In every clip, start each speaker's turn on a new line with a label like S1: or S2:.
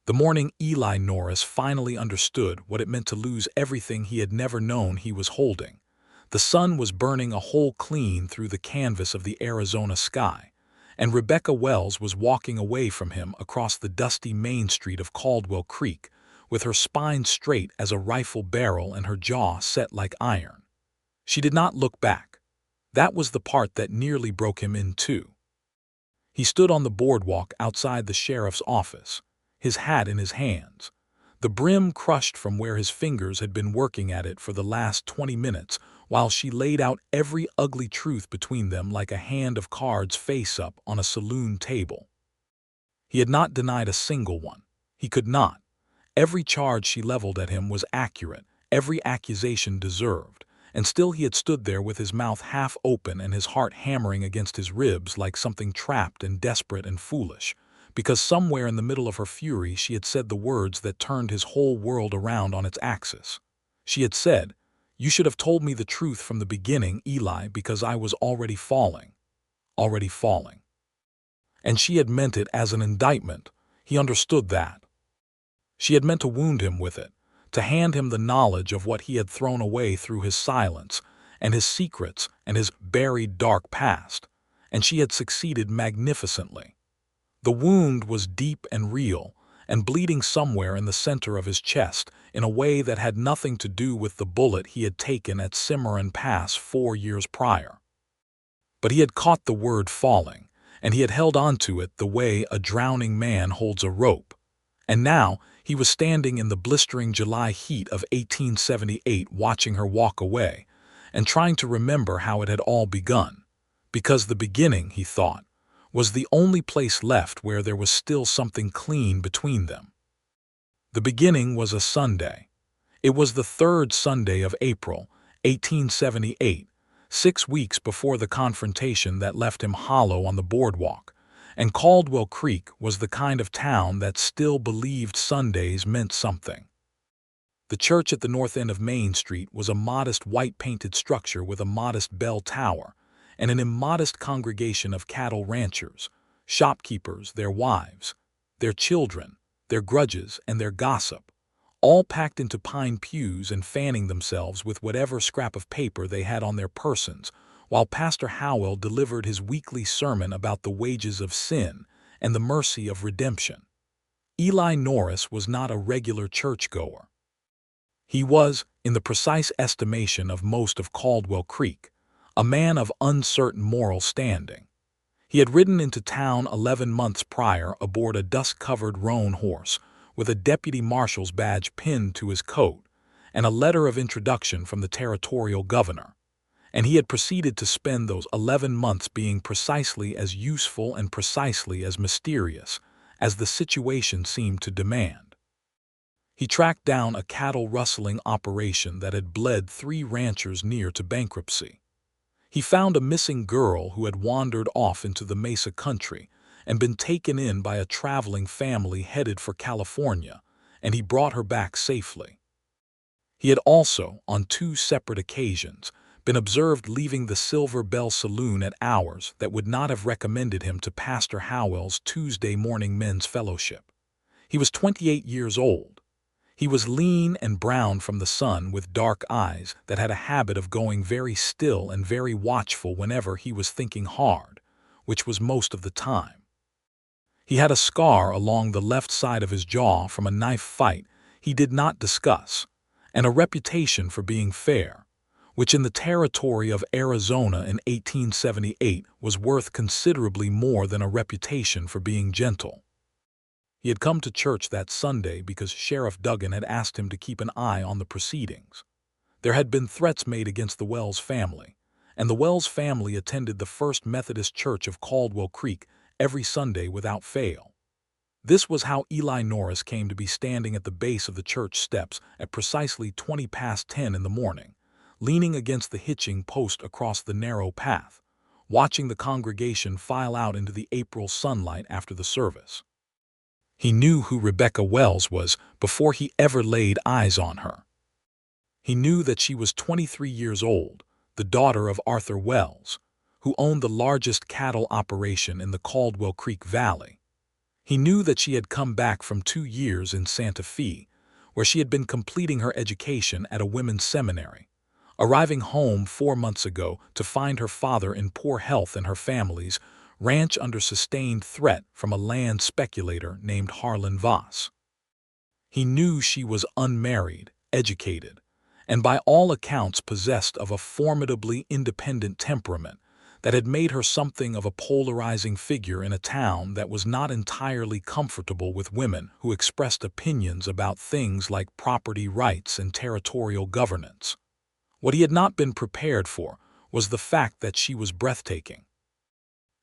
S1: The morning Eli Norris finally understood what it meant to lose everything he had never known he was holding. The sun was burning a hole clean through the canvas of the Arizona sky, and Rebecca Wells was walking away from him across the dusty main street of Caldwell Creek, with her spine straight as a rifle barrel and her jaw set like iron. She did not look back. That was the part that nearly broke him in two. He stood on the boardwalk outside the sheriff's office, his hat in his hands, the brim crushed from where his fingers had been working at it for the last 20 minutes, while she laid out every ugly truth between them like a hand of cards face up on a saloon table. He had not denied a single one. He could not. Every charge she leveled at him was accurate, every accusation deserved, and still he had stood there with his mouth half open and his heart hammering against his ribs like something trapped and desperate and foolish, because somewhere in the middle of her fury she had said the words that turned his whole world around on its axis. She had said, "You should have told me the truth from the beginning, Eli, because I was already falling. Already falling." And she had meant it as an indictment. He understood that. She had meant to wound him with it, to hand him the knowledge of what he had thrown away through his silence, and his secrets, and his buried dark past, and she had succeeded magnificently. The wound was deep and real, and bleeding somewhere in the center of his chest in a way that had nothing to do with the bullet he had taken at Cimarron Pass 4 years prior. But he had caught the word falling, and he had held on to it the way a drowning man holds a rope. And now he was standing in the blistering July heat of 1878 watching her walk away, and trying to remember how it had all begun. Because the beginning, he thought, was the only place left where there was still something clean between them. The beginning was a Sunday. It was the third Sunday of April, 1878, 6 weeks before the confrontation that left him hollow on the boardwalk, and Caldwell Creek was the kind of town that still believed Sundays meant something. The church at the north end of Main Street was a modest white-painted structure with a modest bell tower, and an immodest congregation of cattle ranchers, shopkeepers, their wives, their children, their grudges, and their gossip, all packed into pine pews and fanning themselves with whatever scrap of paper they had on their persons, while Pastor Howell delivered his weekly sermon about the wages of sin and the mercy of redemption. Eli Norris was not a regular churchgoer. He was, in the precise estimation of most of Caldwell Creek, a man of uncertain moral standing. He had ridden into town 11 months prior aboard a dust-covered roan horse with a deputy marshal's badge pinned to his coat and a letter of introduction from the territorial governor, and he had proceeded to spend those 11 months being precisely as useful and precisely as mysterious as the situation seemed to demand. He tracked down a cattle-rustling operation that had bled 3 ranchers near to bankruptcy. He found a missing girl who had wandered off into the Mesa country and been taken in by a traveling family headed for California, and he brought her back safely. He had also, on 2 separate occasions, been observed leaving the Silver Bell Saloon at hours that would not have recommended him to Pastor Howell's Tuesday morning men's fellowship. He was 28 years old. He was lean and brown from the sun with dark eyes that had a habit of going very still and very watchful whenever he was thinking hard, which was most of the time. He had a scar along the left side of his jaw from a knife fight he did not discuss, and a reputation for being fair, which in the territory of Arizona in 1878 was worth considerably more than a reputation for being gentle. He had come to church that Sunday because Sheriff Duggan had asked him to keep an eye on the proceedings. There had been threats made against the Wells family, and the Wells family attended the First Methodist Church of Caldwell Creek every Sunday without fail. This was how Eli Norris came to be standing at the base of the church steps at precisely 20 past 10 in the morning, leaning against the hitching post across the narrow path, watching the congregation file out into the April sunlight after the service. He knew who Rebecca Wells was before he ever laid eyes on her. He knew that she was 23 years old, the daughter of Arthur Wells, who owned the largest cattle operation in the Caldwell Creek Valley. He knew that she had come back from 2 years in Santa Fe, where she had been completing her education at a women's seminary, arriving home 4 months ago to find her father in poor health and her family's ranch under sustained threat from a land speculator named Harlan Voss. He knew she was unmarried, educated, and by all accounts possessed of a formidably independent temperament that had made her something of a polarizing figure in a town that was not entirely comfortable with women who expressed opinions about things like property rights and territorial governance. What he had not been prepared for was the fact that she was breathtaking.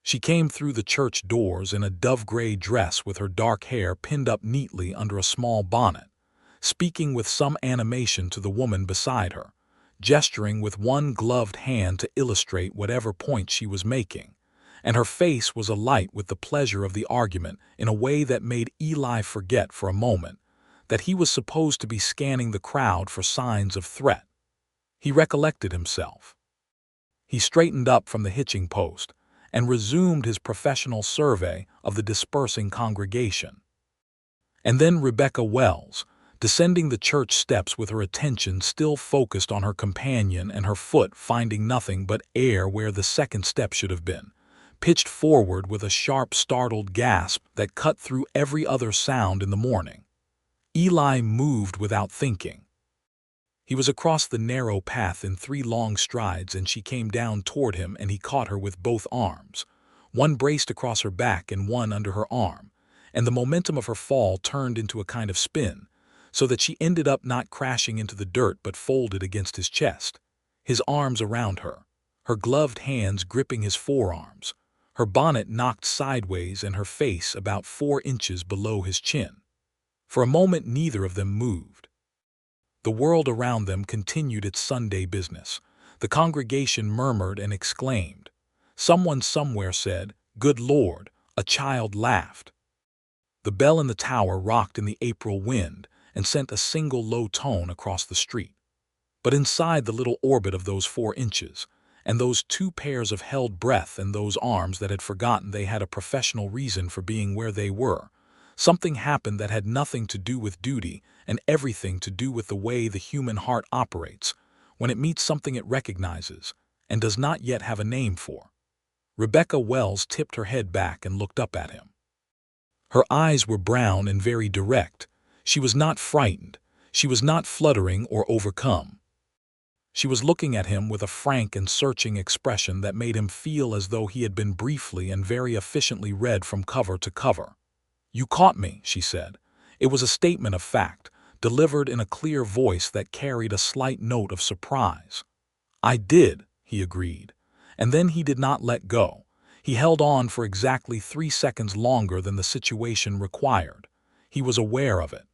S1: She came through the church doors in a dove-gray dress with her dark hair pinned up neatly under a small bonnet, speaking with some animation to the woman beside her, gesturing with one gloved hand to illustrate whatever point she was making, and her face was alight with the pleasure of the argument in a way that made Eli forget for a moment that he was supposed to be scanning the crowd for signs of threat. He recollected himself. He straightened up from the hitching post and resumed his professional survey of the dispersing congregation. And then Rebecca Wells, descending the church steps with her attention still focused on her companion and her foot finding nothing but air where the second step should have been, pitched forward with a sharp, startled gasp that cut through every other sound in the morning. Eli moved without thinking. He was across the narrow path in 3 long strides, and she came down toward him, and he caught her with both arms, one braced across her back and one under her arm, and the momentum of her fall turned into a kind of spin, so that she ended up not crashing into the dirt but folded against his chest, his arms around her, her gloved hands gripping his forearms, her bonnet knocked sideways and her face about 4 inches below his chin. For a moment neither of them moved. The world around them continued its Sunday business. The congregation murmured and exclaimed. Someone somewhere said, "Good Lord," a child laughed. The bell in the tower rocked in the April wind and sent a single low tone across the street. But inside the little orbit of those 4 inches, and those 2 pairs of held breath and those arms that had forgotten they had a professional reason for being where they were, something happened that had nothing to do with duty and everything to do with the way the human heart operates when it meets something it recognizes and does not yet have a name for. Rebecca Wells tipped her head back and looked up at him. Her eyes were brown and very direct. She was not frightened. She was not fluttering or overcome. She was looking at him with a frank and searching expression that made him feel as though he had been briefly and very efficiently read from cover to cover. "You caught me," she said. It was a statement of fact, delivered in a clear voice that carried a slight note of surprise. "I did," he agreed. And then he did not let go. He held on for exactly 3 seconds longer than the situation required. He was aware of it.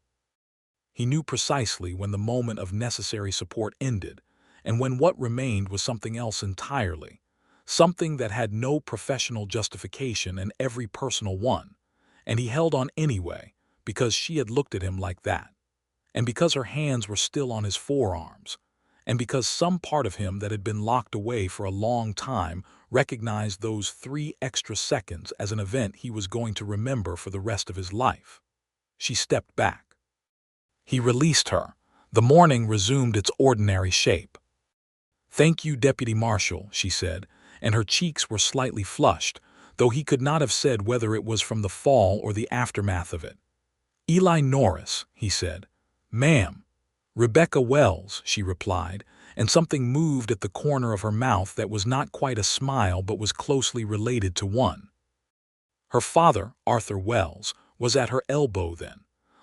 S1: He knew precisely when the moment of necessary support ended, and when what remained was something else entirely, something that had no professional justification and every personal one. And he held on anyway, because she had looked at him like that, and because her hands were still on his forearms, and because some part of him that had been locked away for a long time recognized those 3 extra seconds as an event he was going to remember for the rest of his life. She stepped back. He released her. The morning resumed its ordinary shape. "Thank you, Deputy Marshal," she said, and her cheeks were slightly flushed, though he could not have said whether it was from the fall or the aftermath of it. "Eli Norris," he said. "Ma'am." "Rebecca Wells," she replied, and something moved at the corner of her mouth that was not quite a smile but was closely related to one. Her father, Arthur Wells, was at her elbow then,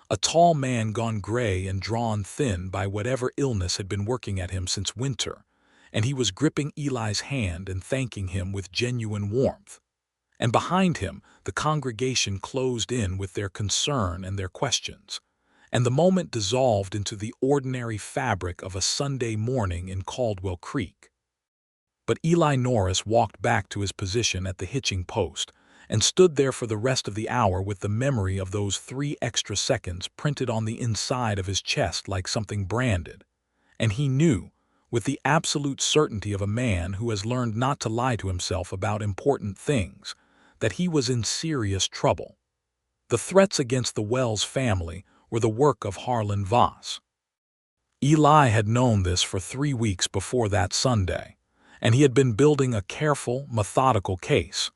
S1: a tall man gone gray and drawn thin by whatever illness had been working at him since winter, and he was gripping Eli's hand and thanking him with genuine warmth. And behind him, the congregation closed in with their concern and their questions, and the moment dissolved into the ordinary fabric of a Sunday morning in Caldwell Creek. But Eli Norris walked back to his position at the hitching post and stood there for the rest of the hour with the memory of those 3 extra seconds printed on the inside of his chest like something branded. And he knew, with the absolute certainty of a man who has learned not to lie to himself about important things, that he was in serious trouble. The threats against the Wells family were the work of Harlan Voss. Eli had known this for 3 weeks before that Sunday, and he had been building a careful, methodical case.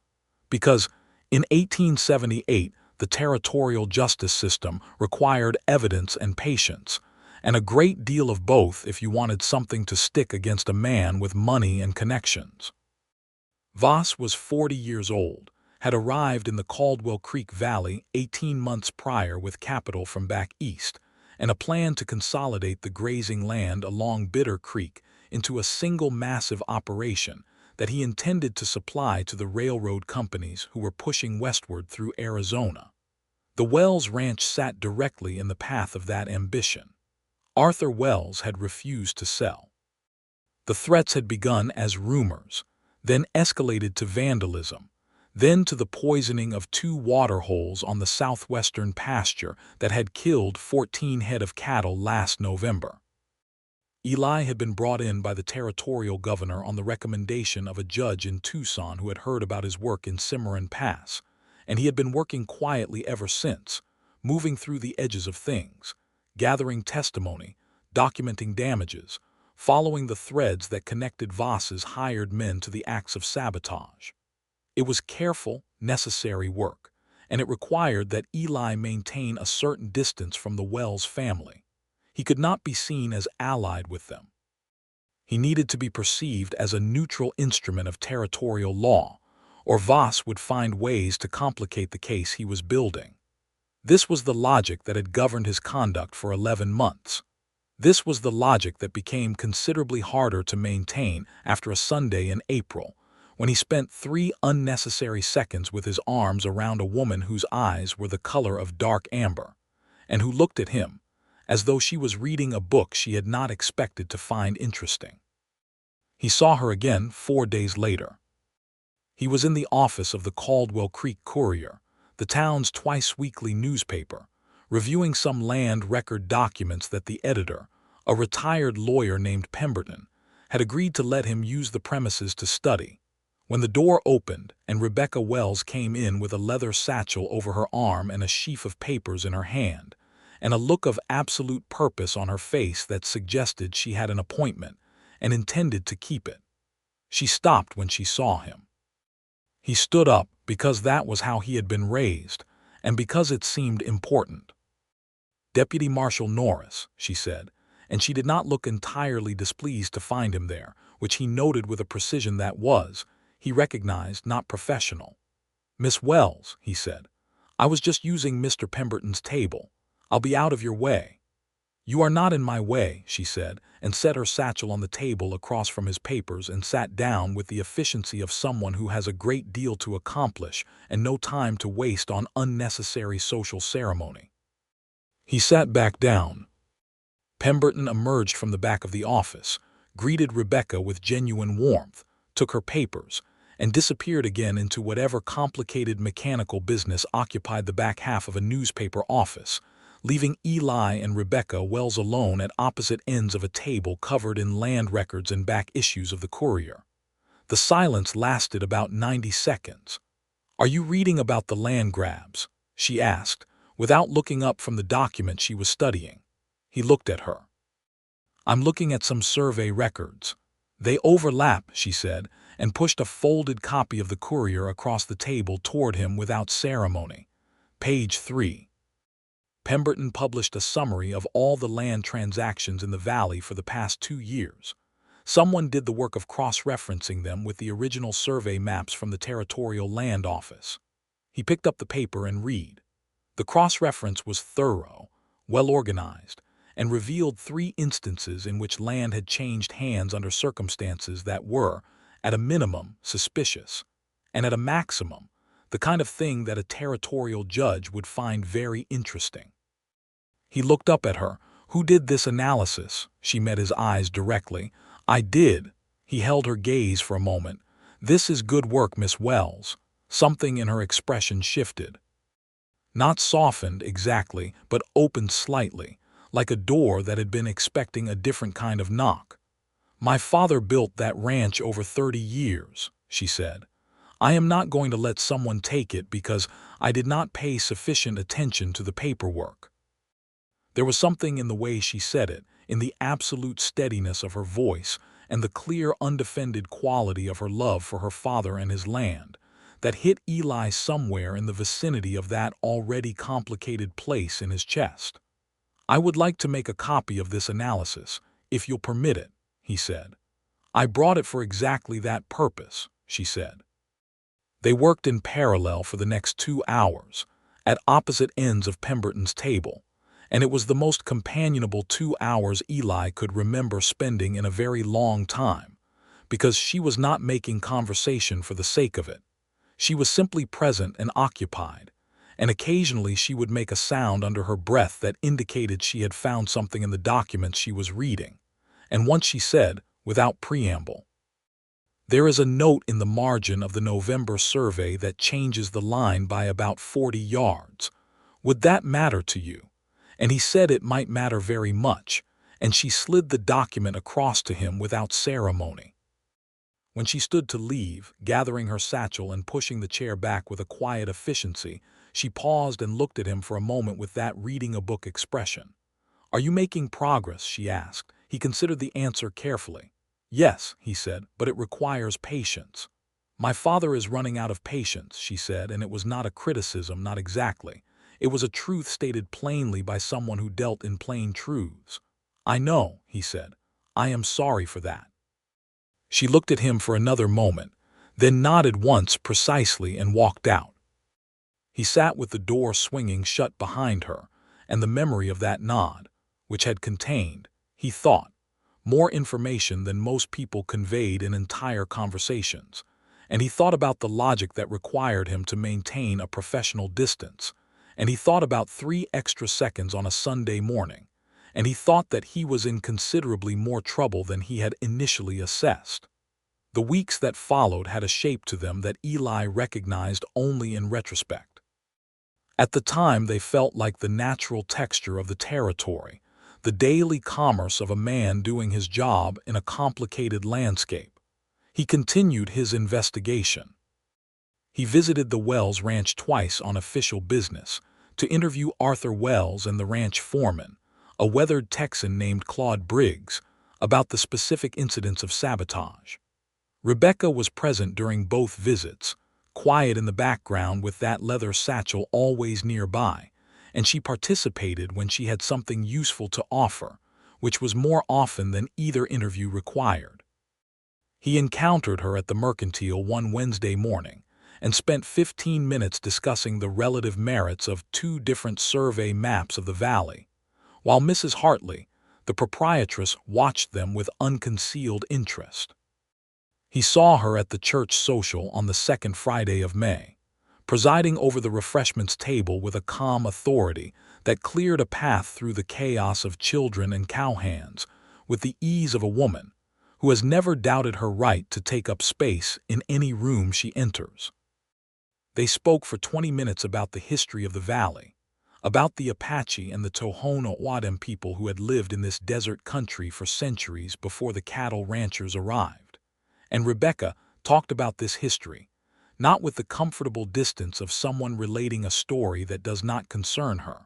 S1: Because in 1878, the territorial justice system required evidence and patience, and a great deal of both if you wanted something to stick against a man with money and connections. Voss was 40 years old, had arrived in the Caldwell Creek Valley 18 months prior with capital from back east, and a plan to consolidate the grazing land along Bitter Creek into a single massive operation that he intended to supply to the railroad companies who were pushing westward through Arizona. The Wells Ranch sat directly in the path of that ambition. Arthur Wells had refused to sell. The threats had begun as rumors, then escalated to vandalism, then to the poisoning of 2 water holes on the southwestern pasture that had killed 14 head of cattle last November. Eli had been brought in by the territorial governor on the recommendation of a judge in Tucson who had heard about his work in Cimarron Pass, and he had been working quietly ever since, moving through the edges of things, gathering testimony, documenting damages, following the threads that connected Voss's hired men to the acts of sabotage. It was careful, necessary work, and it required that Eli maintain a certain distance from the Wells family. He could not be seen as allied with them. He needed to be perceived as a neutral instrument of territorial law, or Voss would find ways to complicate the case he was building. This was the logic that had governed his conduct for 11 months. This was the logic that became considerably harder to maintain after a Sunday in April, when he spent 3 unnecessary seconds with his arms around a woman whose eyes were the color of dark amber, and who looked at him as though she was reading a book she had not expected to find interesting. He saw her again 4 days later. He was in the office of the Caldwell Creek Courier, the town's twice-weekly newspaper, reviewing some land record documents that the editor, a retired lawyer named Pemberton, had agreed to let him use the premises to study, when the door opened and Rebecca Wells came in with a leather satchel over her arm and a sheaf of papers in her hand, and a look of absolute purpose on her face that suggested she had an appointment and intended to keep it. She stopped when she saw him. He stood up because that was how he had been raised, and because it seemed important. "Deputy Marshal Norris," she said, and she did not look entirely displeased to find him there, which he noted with a precision that was, he recognized, not professional. "Miss Wells," he said, "I was just using Mr. Pemberton's table. I'll be out of your way." "You are not in my way," she said, and set her satchel on the table across from his papers and sat down with the efficiency of someone who has a great deal to accomplish and no time to waste on unnecessary social ceremony. He sat back down. Pemberton emerged from the back of the office, greeted Rebecca with genuine warmth, took her papers, and disappeared again into whatever complicated mechanical business occupied the back half of a newspaper office, leaving Eli and Rebecca Wells alone at opposite ends of a table covered in land records and back issues of the Courier. The silence lasted about 90 seconds. "Are you reading about the land grabs?" she asked, without looking up from the document she was studying. He looked at her. "I'm looking at some survey records. They overlap," she said, and pushed a folded copy of the Courier across the table toward him without ceremony. "Page 3. Pemberton published a summary of all the land transactions in the valley for the past 2 years. Someone did the work of cross-referencing them with the original survey maps from the Territorial Land Office." He picked up the paper and read. The cross-reference was thorough, well-organized, and revealed 3 instances in which land had changed hands under circumstances that were, at a minimum, suspicious, and at a maximum, the kind of thing that a territorial judge would find very interesting. He looked up at her. "Who did this analysis?" She met his eyes directly. "I did." He held her gaze for a moment. "This is good work, Miss Wells." Something in her expression shifted. Not softened exactly, but opened slightly, like a door that had been expecting a different kind of knock. "My father built that ranch over 30 years," she said. I am not going to let someone take it because I did not pay sufficient attention to the paperwork." There was something in the way she said it, in the absolute steadiness of her voice, and the clear, undefended quality of her love for her father and his land, that hit Eli somewhere in the vicinity of that already complicated place in his chest. "I would like to make a copy of this analysis, if you'll permit it," he said. "I brought it for exactly that purpose," she said. They worked in parallel for the next 2 hours, at opposite ends of Pemberton's table, and it was the most companionable 2 hours Eli could remember spending in a very long time, because she was not making conversation for the sake of it. She was simply present and occupied, and occasionally she would make a sound under her breath that indicated she had found something in the documents she was reading, and once she said, without preamble, "There is a note in the margin of the November survey that changes the line by about 40 yards. Would that matter to you?" And he said it might matter very much, and she slid the document across to him without ceremony. When she stood to leave, gathering her satchel and pushing the chair back with a quiet efficiency, she paused and looked at him for a moment with that reading a book expression. "Are you making progress?" she asked. He considered the answer carefully. "Yes," he said, "but it requires patience." "My father is running out of patience," she said, and it was not a criticism, not exactly. It was a truth stated plainly by someone who dealt in plain truths. "I know," he said. "I am sorry for that." She looked at him for another moment, then nodded once precisely and walked out. He sat with the door swinging shut behind her, and the memory of that nod, which had contained, he thought, more information than most people conveyed in entire conversations, and he thought about the logic that required him to maintain a professional distance, and he thought about 3 extra seconds on a Sunday morning, and he thought that he was in considerably more trouble than he had initially assessed. The weeks that followed had a shape to them that Eli recognized only in retrospect. At the time they felt like the natural texture of the territory, the daily commerce of a man doing his job in a complicated landscape. He continued his investigation. He visited the Wells Ranch twice on official business, to interview Arthur Wells and the ranch foreman, a weathered Texan named Claude Briggs, about the specific incidents of sabotage. Rebecca was present during both visits, quiet in the background with that leather satchel always nearby, and she participated when she had something useful to offer, which was more often than either interview required. He encountered her at the Mercantile one Wednesday morning and spent 15 minutes discussing the relative merits of 2 different survey maps of the valley, while Mrs. Hartley, the proprietress, watched them with unconcealed interest. He saw her at the church social on the 2nd Friday of May, presiding over the refreshments table with a calm authority that cleared a path through the chaos of children and cowhands with the ease of a woman who has never doubted her right to take up space in any room she enters. They spoke for 20 minutes about the history of the valley, about the Apache and the Tohono O'odham people who had lived in this desert country for centuries before the cattle ranchers arrived. And Rebecca talked about this history, not with the comfortable distance of someone relating a story that does not concern her,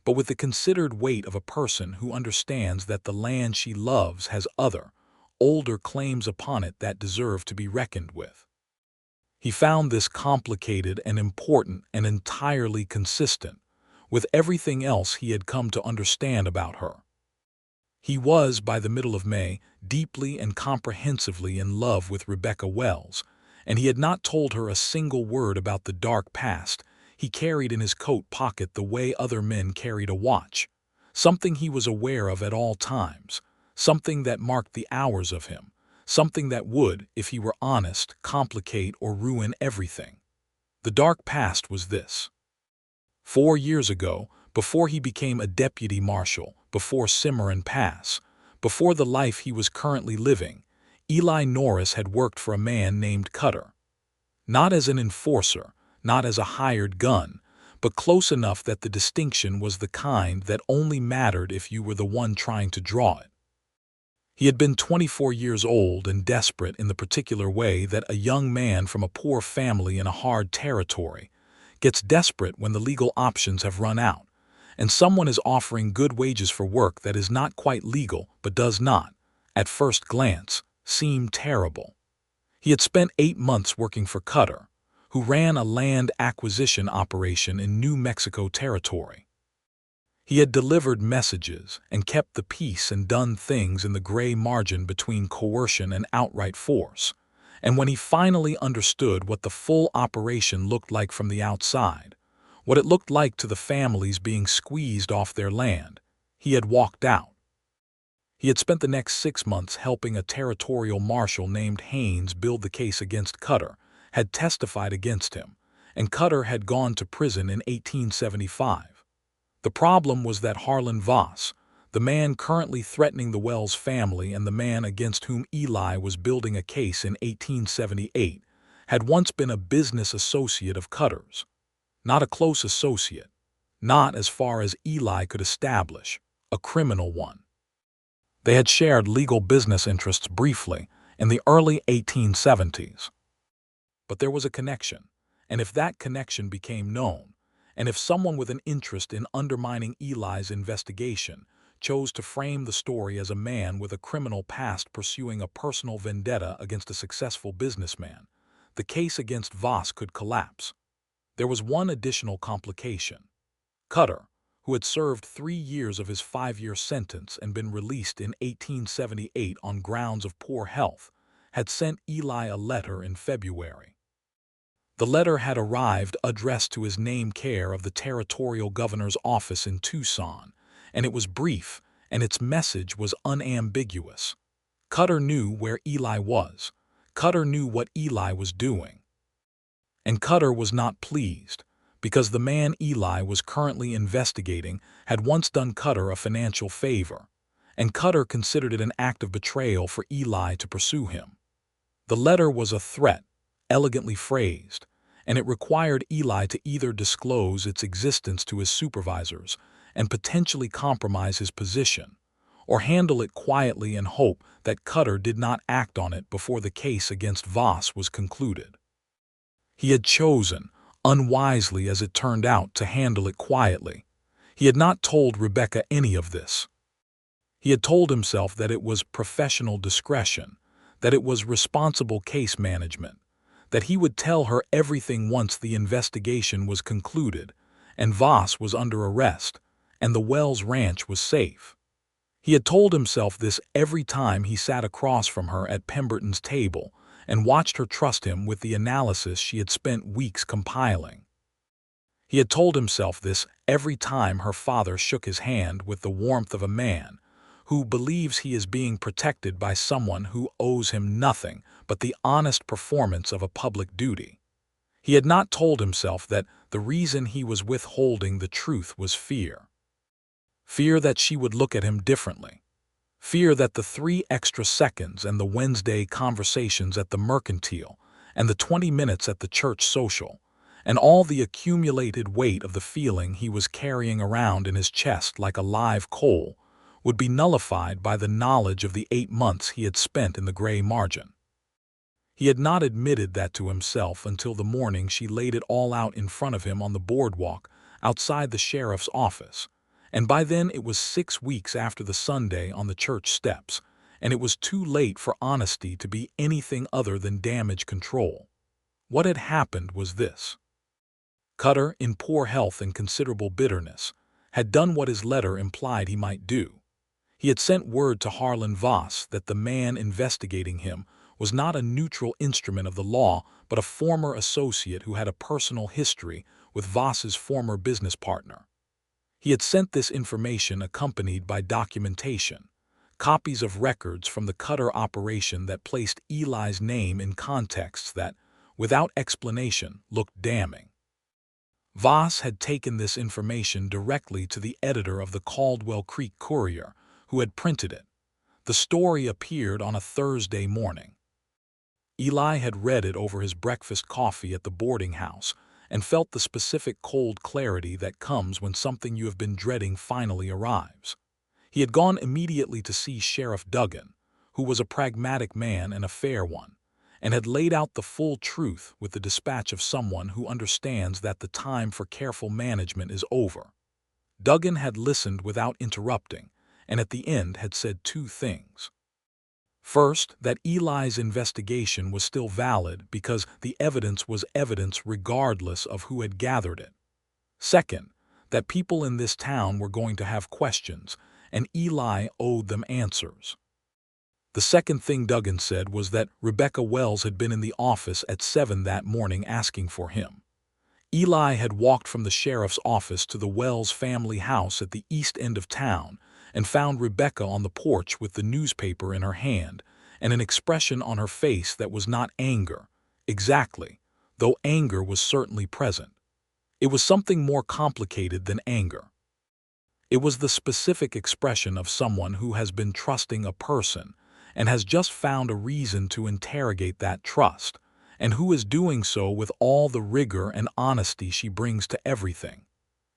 S1: but with the considered weight of a person who understands that the land she loves has other, older claims upon it that deserve to be reckoned with. He found this complicated and important and entirely consistent with everything else he had come to understand about her. He was, by the middle of May, deeply and comprehensively in love with Rebecca Wells, and he had not told her a single word about the dark past he carried in his coat pocket the way other men carried a watch, something he was aware of at all times, something that marked the hours of him, something that would, if he were honest, complicate or ruin everything. The dark past was this. 4 years ago, before he became a deputy marshal, before Cimarron Pass, before the life he was currently living, Eli Norris had worked for a man named Cutter. Not as an enforcer, not as a hired gun, but close enough that the distinction was the kind that only mattered if you were the one trying to draw it. He had been 24 years old and desperate in the particular way that a young man from a poor family in a hard territory gets desperate when the legal options have run out, and someone is offering good wages for work that is not quite legal but does not, at first glance, seem terrible. He had spent 8 months working for Cutter, who ran a land acquisition operation in New Mexico territory. He had delivered messages and kept the peace and done things in the gray margin between coercion and outright force, and when he finally understood what the full operation looked like from the outside, what it looked like to the families being squeezed off their land, he had walked out. He had spent the next 6 months helping a territorial marshal named Haynes build the case against Cutter, had testified against him, and Cutter had gone to prison in 1875. The problem was that Harlan Voss, the man currently threatening the Wells family and the man against whom Eli was building a case in 1878, had once been a business associate of Cutter's. Not a close associate, not as far as Eli could establish, a criminal one. They had shared legal business interests briefly in the early 1870s. But there was a connection, and if that connection became known, and if someone with an interest in undermining Eli's investigation chose to frame the story as a man with a criminal past pursuing a personal vendetta against a successful businessman, the case against Voss could collapse. There was one additional complication. Cutter, who had served 3 years of his 5-year sentence and been released in 1878 on grounds of poor health, had sent Eli a letter in February. The letter had arrived addressed to his name care of the territorial governor's office in Tucson, and it was brief, and its message was unambiguous. Cutter knew where Eli was. Cutter knew what Eli was doing. And Cutter was not pleased, because the man Eli was currently investigating had once done Cutter a financial favor, and Cutter considered it an act of betrayal for Eli to pursue him. The letter was a threat, elegantly phrased, and it required Eli to either disclose its existence to his supervisors and potentially compromise his position, or handle it quietly and hope that Cutter did not act on it before the case against Voss was concluded. He had chosen, unwisely as it turned out, to handle it quietly. He had not told Rebecca any of this. He had told himself that it was professional discretion, that it was responsible case management, that he would tell her everything once the investigation was concluded, and Voss was under arrest, and the Wells Ranch was safe. He had told himself this every time he sat across from her at Pemberton's table and watched her trust him with the analysis she had spent weeks compiling. He had told himself this every time her father shook his hand with the warmth of a man who believes he is being protected by someone who owes him nothing but the honest performance of a public duty. He had not told himself that the reason he was withholding the truth was fear. Fear that she would look at him differently. Fear that the 3 extra seconds and the Wednesday conversations at the Mercantile and the 20 minutes at the church social and all the accumulated weight of the feeling he was carrying around in his chest like a live coal would be nullified by the knowledge of the 8 months he had spent in the gray margin. He had not admitted that to himself until the morning she laid it all out in front of him on the boardwalk outside the sheriff's office, and by then it was 6 weeks after the Sunday on the church steps, and it was too late for honesty to be anything other than damage control. What had happened was this. Cutter, in poor health and considerable bitterness, had done what his letter implied he might do. He had sent word to Harlan Voss that the man investigating him was not a neutral instrument of the law but a former associate who had a personal history with Voss's former business partner. He had sent this information accompanied by documentation, copies of records from the Cutter operation that placed Eli's name in contexts that, without explanation, looked damning. Voss had taken this information directly to the editor of the Caldwell Creek Courier, who had printed it. The story appeared on a Thursday morning. Eli had read it over his breakfast coffee at the boarding house and felt the specific cold clarity that comes when something you have been dreading finally arrives. He had gone immediately to see Sheriff Duggan, who was a pragmatic man and a fair one, and had laid out the full truth with the dispatch of someone who understands that the time for careful management is over. Duggan had listened without interrupting, and at the end had said two things. First, that Eli's investigation was still valid because the evidence was evidence regardless of who had gathered it. Second, that people in this town were going to have questions, and Eli owed them answers. The second thing Duggan said was that Rebecca Wells had been in the office at 7 that morning asking for him. Eli had walked from the sheriff's office to the Wells family house at the east end of town and found Rebecca on the porch with the newspaper in her hand and an expression on her face that was not anger, exactly, though anger was certainly present. It was something more complicated than anger. It was the specific expression of someone who has been trusting a person and has just found a reason to interrogate that trust, and who is doing so with all the rigor and honesty she brings to everything.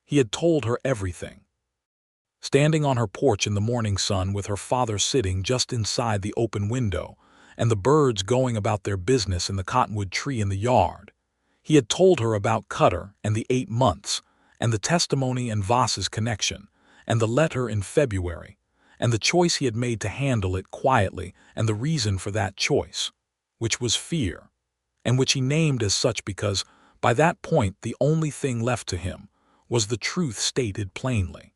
S1: He had told her everything. Standing on her porch in the morning sun with her father sitting just inside the open window and the birds going about their business in the cottonwood tree in the yard, he had told her about Cutter and the 8 months, and the testimony and Voss's connection, and the letter in February, and the choice he had made to handle it quietly, and the reason for that choice, which was fear, and which he named as such because, by that point, the only thing left to him was the truth stated plainly.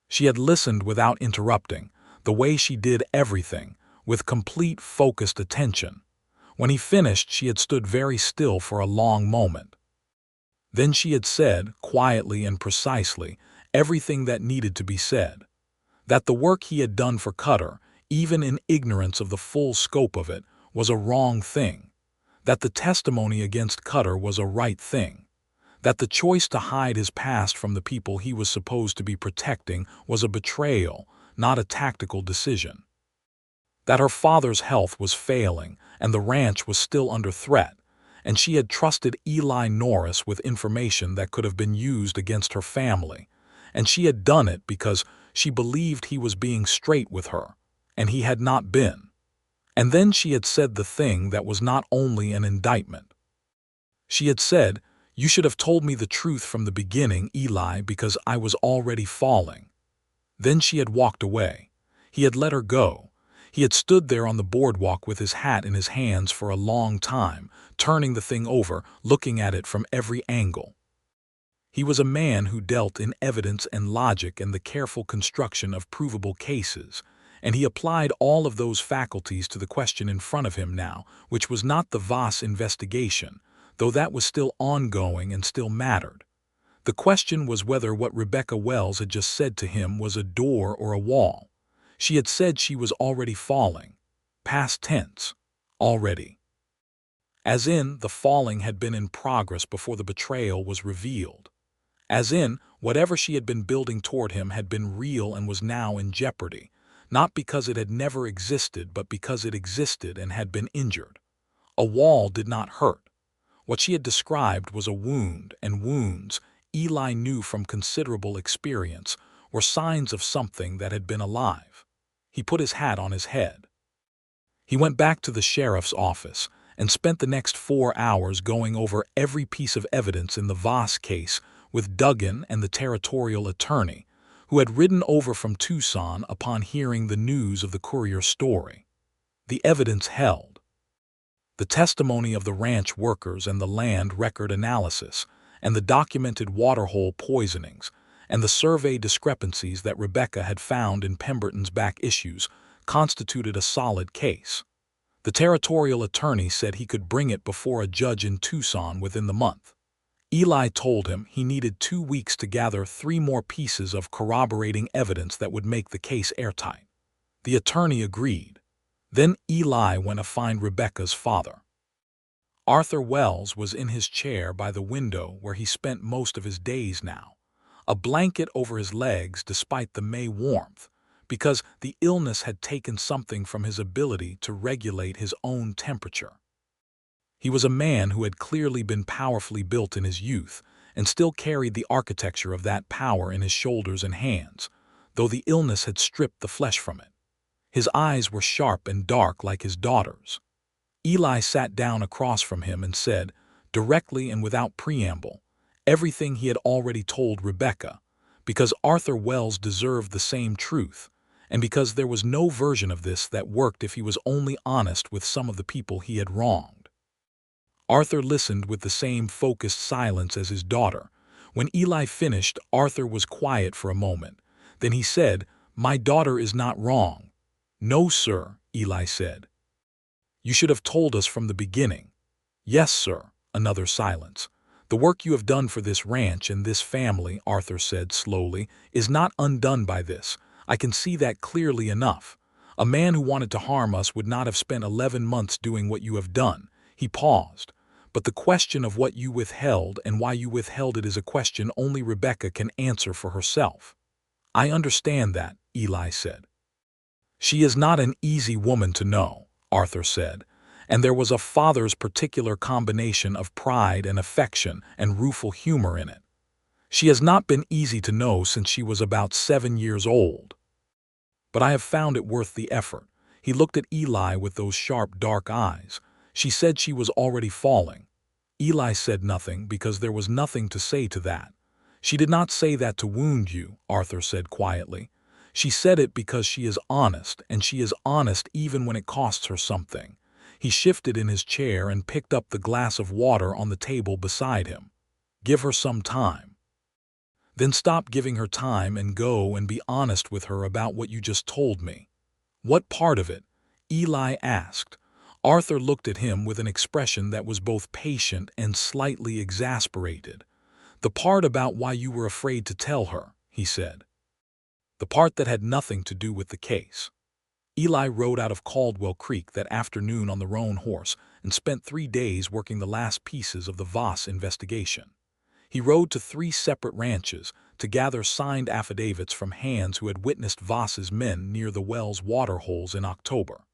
S1: She had listened without interrupting, the way she did everything, with complete focused attention. When he finished, she had stood very still for a long moment. Then she had said, quietly and precisely, everything that needed to be said. That the work he had done for Cutter, even in ignorance of the full scope of it, was a wrong thing. That the testimony against Cutter was a right thing. That the choice to hide his past from the people he was supposed to be protecting was a betrayal, not a tactical decision. That her father's health was failing and the ranch was still under threat, and she had trusted Eli Norris with information that could have been used against her family, and she had done it because she believed he was being straight with her, and he had not been. And then she had said the thing that was not only an indictment. She had said, "You should have told me the truth from the beginning, Eli, because I was already falling." Then she had walked away. He had let her go. He had stood there on the boardwalk with his hat in his hands for a long time, turning the thing over, looking at it from every angle. He was a man who dealt in evidence and logic and the careful construction of provable cases, and he applied all of those faculties to the question in front of him now, which was not the Voss investigation, though that was still ongoing and still mattered. The question was whether what Rebecca Wells had just said to him was a door or a wall. She had said she was already falling. Past tense. Already. As in, the falling had been in progress before the betrayal was revealed. As in, whatever she had been building toward him had been real and was now in jeopardy, not because it had never existed, but because it existed and had been injured. A wall did not hurt. What she had described was a wound, and wounds, Eli knew from considerable experience, were signs of something that had been alive. He put his hat on his head. He went back to the sheriff's office and spent the next 4 hours going over every piece of evidence in the Voss case with Duggan and the territorial attorney, who had ridden over from Tucson upon hearing the news of the Courier story. The evidence held. The testimony of the ranch workers and the land record analysis, and the documented waterhole poisonings, and the survey discrepancies that Rebecca had found in Pemberton's back issues constituted a solid case. The territorial attorney said he could bring it before a judge in Tucson within the month. Eli told him he needed 2 weeks to gather 3 more pieces of corroborating evidence that would make the case airtight. The attorney agreed. Then Eli went to find Rebecca's father. Arthur Wells was in his chair by the window where he spent most of his days now, a blanket over his legs despite the May warmth, because the illness had taken something from his ability to regulate his own temperature. He was a man who had clearly been powerfully built in his youth and still carried the architecture of that power in his shoulders and hands, though the illness had stripped the flesh from it. His eyes were sharp and dark like his daughter's. Eli sat down across from him and said, directly and without preamble, everything he had already told Rebecca, because Arthur Wells deserved the same truth, and because there was no version of this that worked if he was only honest with some of the people he had wronged. Arthur listened with the same focused silence as his daughter. When Eli finished, Arthur was quiet for a moment. Then he said, "My daughter is not wrong." "No, sir," Eli said. "You should have told us from the beginning." "Yes, sir." Another silence. "The work you have done for this ranch and this family," Arthur said slowly, "is not undone by this. I can see that clearly enough. A man who wanted to harm us would not have spent 11 months doing what you have done." He paused. "But the question of what you withheld and why you withheld it is a question only Rebecca can answer for herself." "I understand that," Eli said. "She is not an easy woman to know," Arthur said, and there was a father's particular combination of pride and affection and rueful humor in it. "She has not been easy to know since she was about 7 years old. But I have found it worth the effort." He looked at Eli with those sharp, dark eyes. "She said she was already falling." Eli said nothing because there was nothing to say to that. "She did not say that to wound you," Arthur said quietly. "She said it because she is honest, and she is honest even when it costs her something." He shifted in his chair and picked up the glass of water on the table beside him. "Give her some time. Then stop giving her time and go and be honest with her about what you just told me." "What part of it?" Eli asked. Arthur looked at him with an expression that was both patient and slightly exasperated. "The part about why you were afraid to tell her," he said. "The part that had nothing to do with the case." Eli rode out of Caldwell Creek that afternoon on the roan horse and spent 3 days working the last pieces of the Voss investigation. He rode to 3 separate ranches to gather signed affidavits from hands who had witnessed Voss's men near the Wells water holes in October.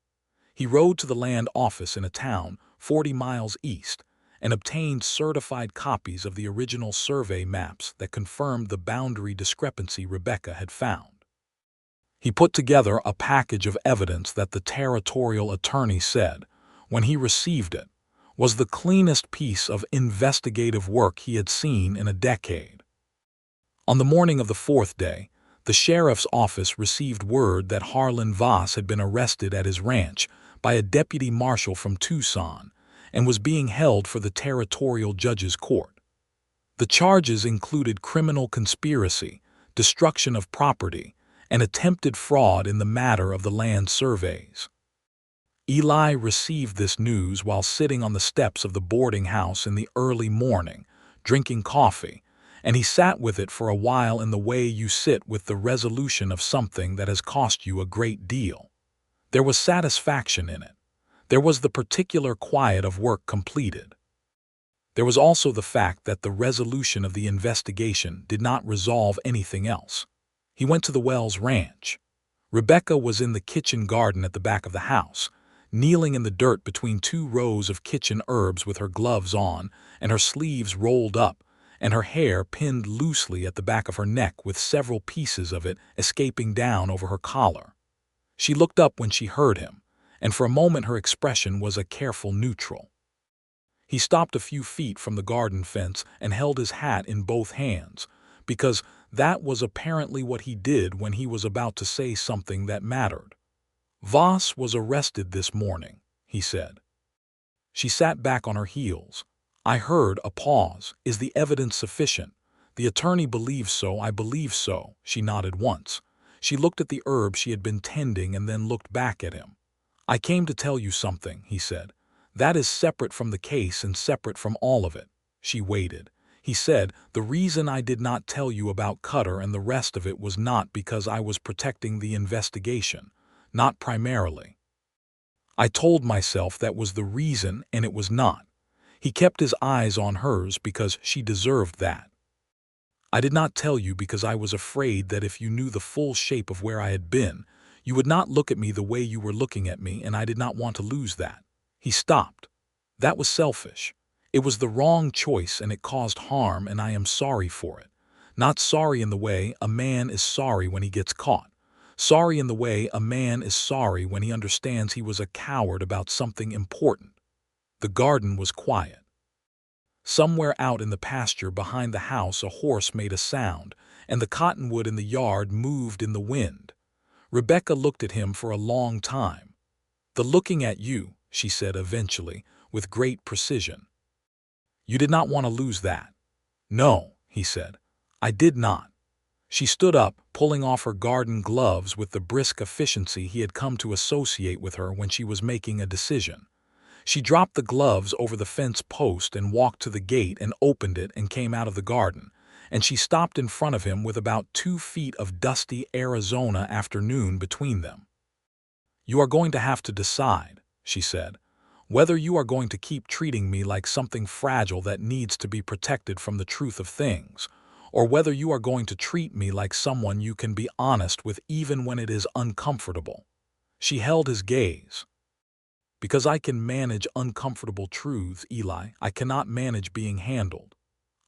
S1: He rode to the land office in a town 40 miles east and obtained certified copies of the original survey maps that confirmed the boundary discrepancy Rebecca had found. He put together a package of evidence that the territorial attorney said, when he received it, was the cleanest piece of investigative work he had seen in a decade. On the morning of the 4th day, the sheriff's office received word that Harlan Voss had been arrested at his ranch by a deputy marshal from Tucson and was being held for the territorial judge's court. The charges included criminal conspiracy, destruction of property, and attempted fraud in the matter of the land surveys. Eli received this news while sitting on the steps of the boarding house in the early morning, drinking coffee, and he sat with it for a while in the way you sit with the resolution of something that has cost you a great deal. There was satisfaction in it. There was the particular quiet of work completed. There was also the fact that the resolution of the investigation did not resolve anything else. He went to the Wells ranch. Rebecca was in the kitchen garden at the back of the house, kneeling in the dirt between 2 rows of kitchen herbs with her gloves on and her sleeves rolled up, and her hair pinned loosely at the back of her neck with several pieces of it escaping down over her collar. She looked up when she heard him, and for a moment her expression was a careful neutral. He stopped a few feet from the garden fence and held his hat in both hands, because that was apparently what he did when he was about to say something that mattered. "Voss was arrested this morning," he said. She sat back on her heels. "I heard a pause. Is the evidence sufficient?" "The attorney believes so. I believe so." She nodded once. She looked at the herb she had been tending and then looked back at him. "I came to tell you something," he said. "That is separate from the case and separate from all of it." She waited. He said, "The reason I did not tell you about Cutter and the rest of it was not because I was protecting the investigation. Not primarily. I told myself that was the reason, and it was not." He kept his eyes on hers because she deserved that. "I did not tell you because I was afraid that if you knew the full shape of where I had been, you would not look at me the way you were looking at me, and I did not want to lose that." He stopped. "That was selfish. It was the wrong choice and it caused harm, and I am sorry for it. Not sorry in the way a man is sorry when he gets caught. Sorry in the way a man is sorry when he understands he was a coward about something important. The garden was quiet. Somewhere out in the pasture behind the house a horse made a sound, and the cottonwood in the yard moved in the wind. Rebecca looked at him for a long time. "The looking at you," she said eventually, with great precision. "You did not want to lose that." "No," he said, "I did not." She stood up, pulling off her garden gloves with the brisk efficiency he had come to associate with her when she was making a decision. She dropped the gloves over the fence post and walked to the gate and opened it and came out of the garden, and she stopped in front of him with about 2 feet of dusty Arizona afternoon between them. "You are going to have to decide," she said, "whether you are going to keep treating me like something fragile that needs to be protected from the truth of things, or whether you are going to treat me like someone you can be honest with even when it is uncomfortable." She held his gaze. "Because I can manage uncomfortable truths, Eli, I cannot manage being handled."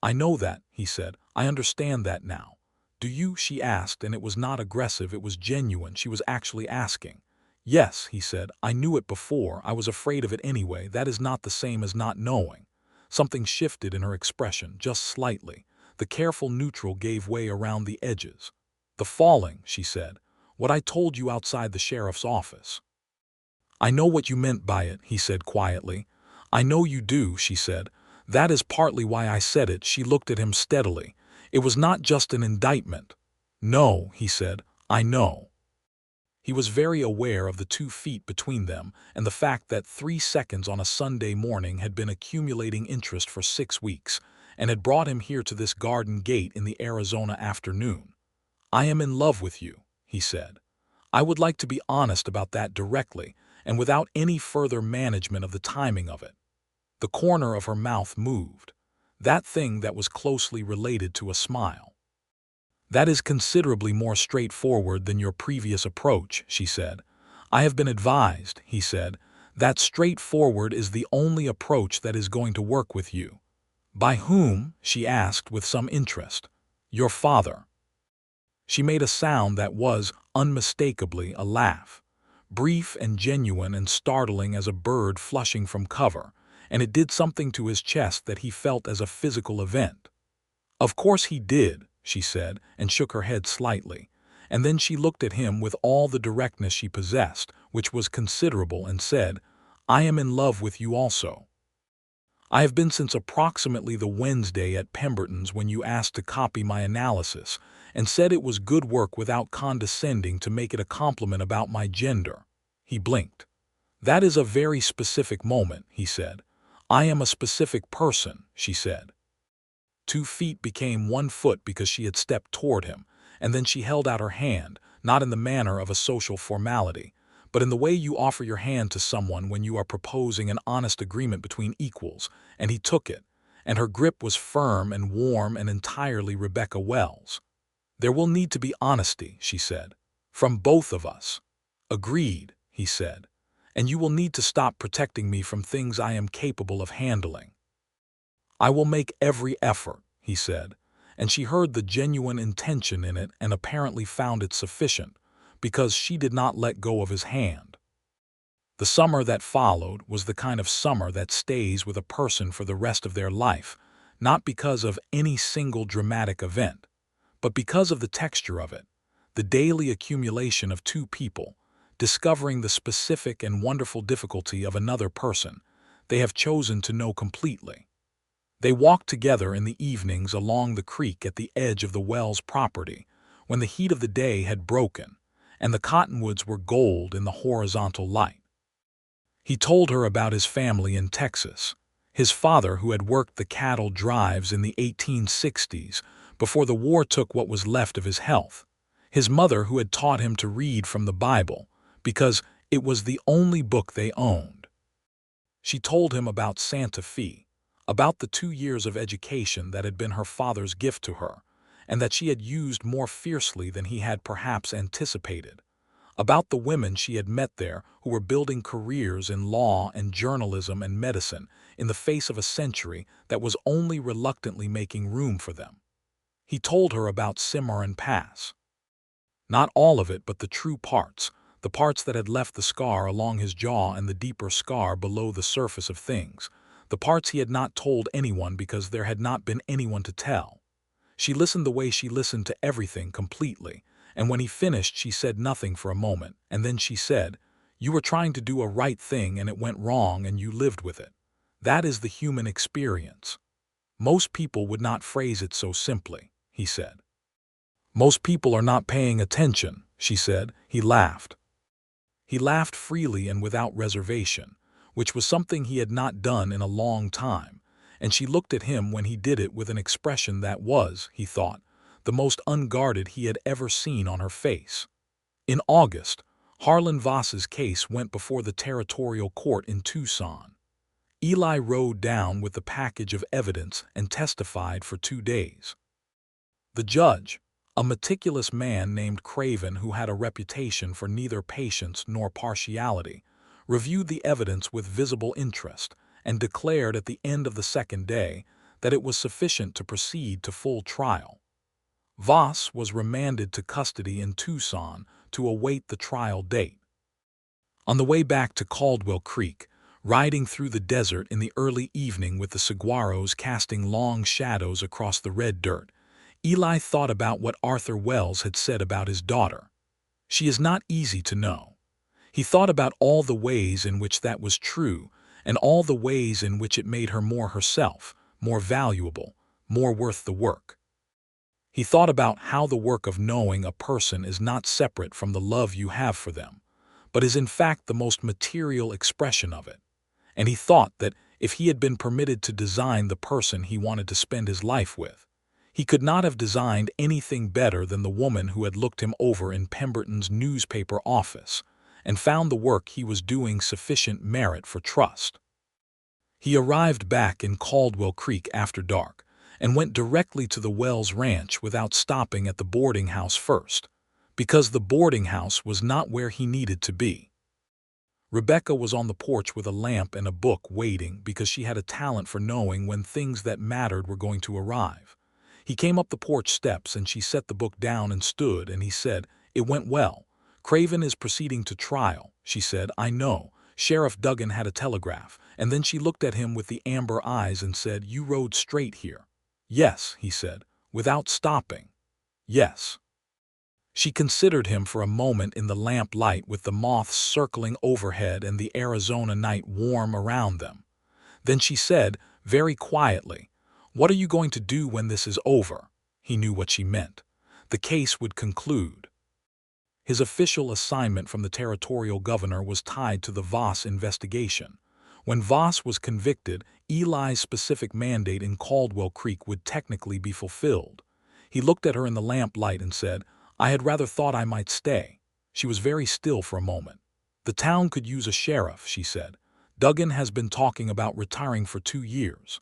S1: "I know that," he said. "I understand that now." "Do you?" she asked, and it was not aggressive, it was genuine. She was actually asking. "Yes," he said. "I knew it before. I was afraid of it anyway. That is not the same as not knowing." Something shifted in her expression, just slightly. The careful neutral gave way around the edges. "The falling," she said. "What I told you outside the sheriff's office." "I know what you meant by it," he said quietly. "I know you do," she said. "That is partly why I said it." She looked at him steadily. "It was not just an indictment." "No," he said, "I know." He was very aware of the 2 feet between them and the fact that 3 seconds on a Sunday morning had been accumulating interest for 6 weeks and had brought him here to this garden gate in the Arizona afternoon. "I am in love with you," he said. "I would like to be honest about that directly and without any further management of the timing of it." The corner of her mouth moved. That thing that was closely related to a smile. "That is considerably more straightforward than your previous approach," she said. "I have been advised," he said, "that straightforward is the only approach that is going to work with you." "By whom?" she asked with some interest. "Your father." She made a sound that was, unmistakably, a laugh. Brief and genuine and startling as a bird flushing from cover, and it did something to his chest that he felt as a physical event. "Of course he did," she said, and shook her head slightly. And then she looked at him with all the directness she possessed, which was considerable, and said, "I am in love with you also. I have been since approximately the Wednesday at Pemberton's when you asked to copy my analysis, and said it was good work without condescending to make it a compliment about my gender." He blinked. "That is a very specific moment," he said. "I am a specific person," she said. 2 feet became 1 foot because she had stepped toward him, and then she held out her hand, not in the manner of a social formality, but in the way you offer your hand to someone when you are proposing an honest agreement between equals, and he took it, and her grip was firm and warm and entirely Rebecca Wells. "There will need to be honesty," she said, "from both of us." "Agreed," he said, "and you will need to stop protecting me from things I am capable of handling." "I will make every effort," he said, and she heard the genuine intention in it and apparently found it sufficient, because she did not let go of his hand. The summer that followed was the kind of summer that stays with a person for the rest of their life, not because of any single dramatic event, but because of the texture of it, the daily accumulation of two people, discovering the specific and wonderful difficulty of another person they have chosen to know completely. They walked together in the evenings along the creek at the edge of the Wells property, when the heat of the day had broken, and the cottonwoods were gold in the horizontal light. He told her about his family in Texas, his father who had worked the cattle drives in the 1860s before the war took what was left of his health, his mother who had taught him to read from the Bible because it was the only book they owned. She told him about Santa Fe, about the 2 years of education that had been her father's gift to her, and that she had used more fiercely than he had perhaps anticipated, about the women she had met there who were building careers in law and journalism and medicine in the face of a century that was only reluctantly making room for them. He told her about Cimarron Pass. Not all of it, but the true parts, the parts that had left the scar along his jaw and the deeper scar below the surface of things, the parts he had not told anyone because there had not been anyone to tell. She listened the way she listened to everything completely, and when he finished she said nothing for a moment, and then she said, "You were trying to do a right thing and it went wrong and you lived with it. That is the human experience. Most people would not phrase it so simply," he said. "Most people are not paying attention," she said. He laughed. He laughed freely and without reservation, which was something he had not done in a long time, and she looked at him when he did it with an expression that was, he thought, the most unguarded he had ever seen on her face. In August, Harlan Voss's case went before the territorial court in Tucson. Eli rode down with the package of evidence and testified for 2 days. The judge, a meticulous man named Craven who had a reputation for neither patience nor partiality, reviewed the evidence with visible interest and declared at the end of the second day that it was sufficient to proceed to full trial. Voss was remanded to custody in Tucson to await the trial date. On the way back to Caldwell Creek, riding through the desert in the early evening with the saguaros casting long shadows across the red dirt, Eli thought about what Arthur Wells had said about his daughter. "She is not easy to know." He thought about all the ways in which that was true and all the ways in which it made her more herself, more valuable, more worth the work. He thought about how the work of knowing a person is not separate from the love you have for them, but is in fact the most material expression of it. And he thought that if he had been permitted to design the person he wanted to spend his life with, he could not have designed anything better than the woman who had looked him over in Pemberton's newspaper office and found the work he was doing sufficient merit for trust. He arrived back in Caldwell Creek after dark and went directly to the Wells Ranch without stopping at the boarding house first, because the boarding house was not where he needed to be. Rebecca was on the porch with a lamp and a book waiting because she had a talent for knowing when things that mattered were going to arrive. He came up the porch steps and she set the book down and stood, and he said, "It went well. Craven is proceeding to trial," she said. "I know. Sheriff Duggan had a telegraph." And then she looked at him with the amber eyes and said, "You rode straight here." "Yes," he said, "without stopping." "Yes." She considered him for a moment in the lamp light with the moths circling overhead and the Arizona night warm around them. Then she said, very quietly, "What are you going to do when this is over?" He knew what she meant. The case would conclude. His official assignment from the territorial governor was tied to the Voss investigation. When Voss was convicted, Eli's specific mandate in Caldwell Creek would technically be fulfilled. He looked at her in the lamp light and said, "I had rather thought I might stay." She was very still for a moment. "The town could use a sheriff," she said. "Duggan has been talking about retiring for 2 years."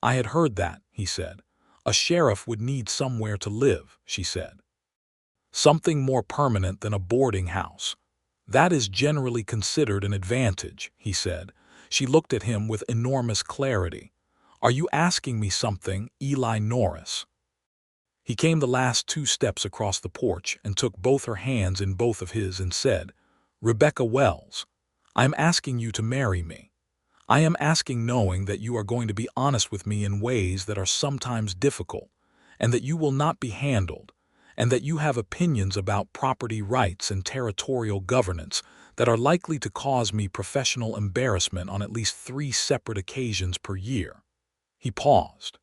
S1: "I had heard that," he said. "A sheriff would need somewhere to live," she said. "Something more permanent than a boarding house. That is generally considered an advantage," he said. She looked at him with enormous clarity. "Are you asking me something, Eli Norris?" He came the last 2 steps across the porch and took both her hands in both of his and said, "Rebecca Wells, I am asking you to marry me. I am asking knowing that you are going to be honest with me in ways that are sometimes difficult, and that you will not be handled, and that you have opinions about property rights and territorial governance that are likely to cause me professional embarrassment on at least 3 separate occasions per year." He paused.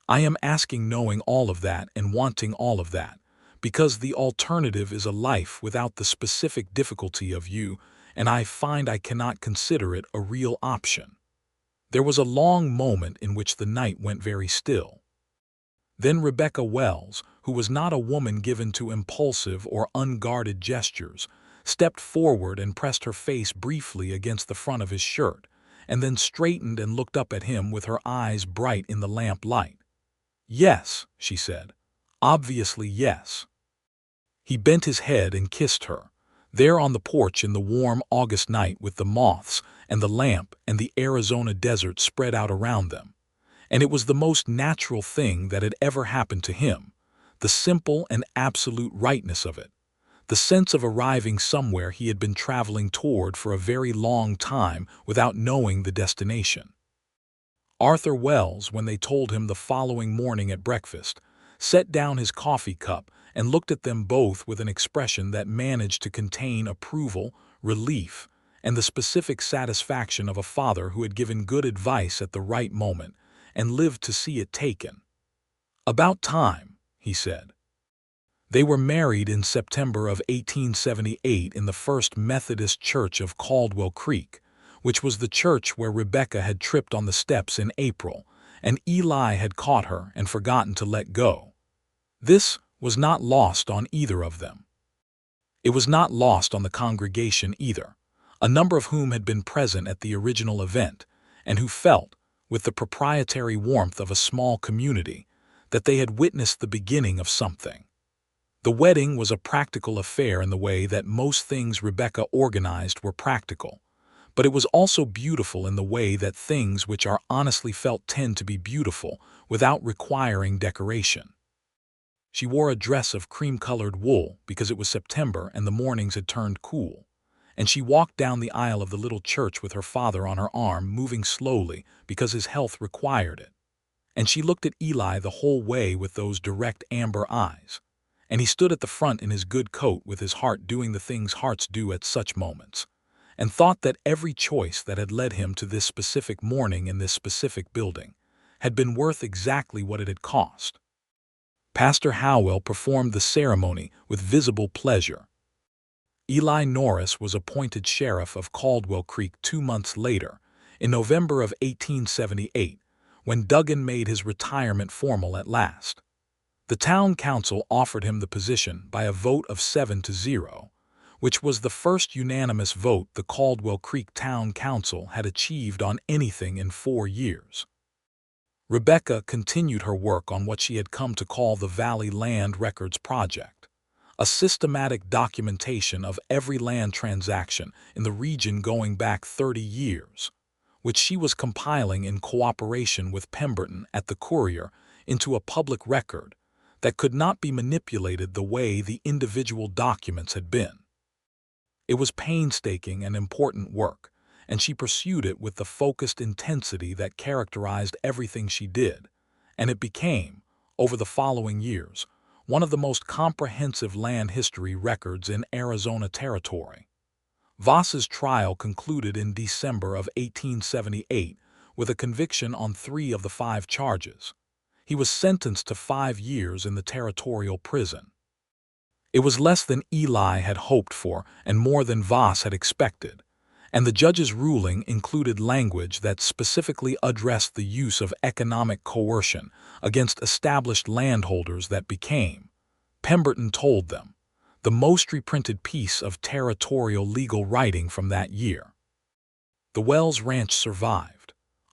S1: "I am asking knowing all of that and wanting all of that, because the alternative is a life without the specific difficulty of you, and I find I cannot consider it a real option." There was a long moment in which the night went very still. Then Rebecca Wells, who was not a woman given to impulsive or unguarded gestures, stepped forward and pressed her face briefly against the front of his shirt, and then straightened and looked up at him with her eyes bright in the lamp light. "Yes," she said. "Obviously yes." He bent his head and kissed her, there on the porch in the warm August night with the moths and the lamp and the Arizona desert spread out around them. And it was the most natural thing that had ever happened to him, the simple and absolute rightness of it. the sense of arriving somewhere he had been traveling toward for a very long time without knowing the destination. Arthur Wells, when they told him the following morning at breakfast, set down his coffee cup and looked at them both with an expression that managed to contain approval, relief, and the specific satisfaction of a father who had given good advice at the right moment and lived to see it taken. "About time," he said. They were married in September of 1878 in the First Methodist Church of Caldwell Creek, which was the church where Rebecca had tripped on the steps in April, and Eli had caught her and forgotten to let go. This was not lost on either of them. It was not lost on the congregation either, a number of whom had been present at the original event, and who felt, with the proprietary warmth of a small community, that they had witnessed the beginning of something. The wedding was a practical affair in the way that most things Rebecca organized were practical, but it was also beautiful in the way that things which are honestly felt tend to be beautiful without requiring decoration. She wore a dress of cream-colored wool because it was September and the mornings had turned cool, and she walked down the aisle of the little church with her father on her arm, moving slowly because his health required it. And she looked at Eli the whole way with those direct amber eyes, and he stood at the front in his good coat with his heart doing the things hearts do at such moments, and thought that every choice that had led him to this specific morning in this specific building had been worth exactly what it had cost. Pastor Howell performed the ceremony with visible pleasure. Eli Norris was appointed sheriff of Caldwell Creek 2 months later, in November of 1878, when Duggan made his retirement formal at last. The town council offered him the position by a vote of 7-0, which was the first unanimous vote the Caldwell Creek Town Council had achieved on anything in 4 years. Rebecca continued her work on what she had come to call the Valley Land Records Project, a systematic documentation of every land transaction in the region going back 30 years, which she was compiling in cooperation with Pemberton at the Courier into a public record that could not be manipulated the way the individual documents had been. It was painstaking and important work, and she pursued it with the focused intensity that characterized everything she did, and it became, over the following years, one of the most comprehensive land history records in Arizona Territory. Voss's trial concluded in December of 1878 with a conviction on 3 of the 5 charges. He was sentenced to 5 years in the territorial prison. It was less than Eli had hoped for and more than Voss had expected, and the judge's ruling included language that specifically addressed the use of economic coercion against established landholders that became, Pemberton told them, the most reprinted piece of territorial legal writing from that year. The Wells Ranch survived.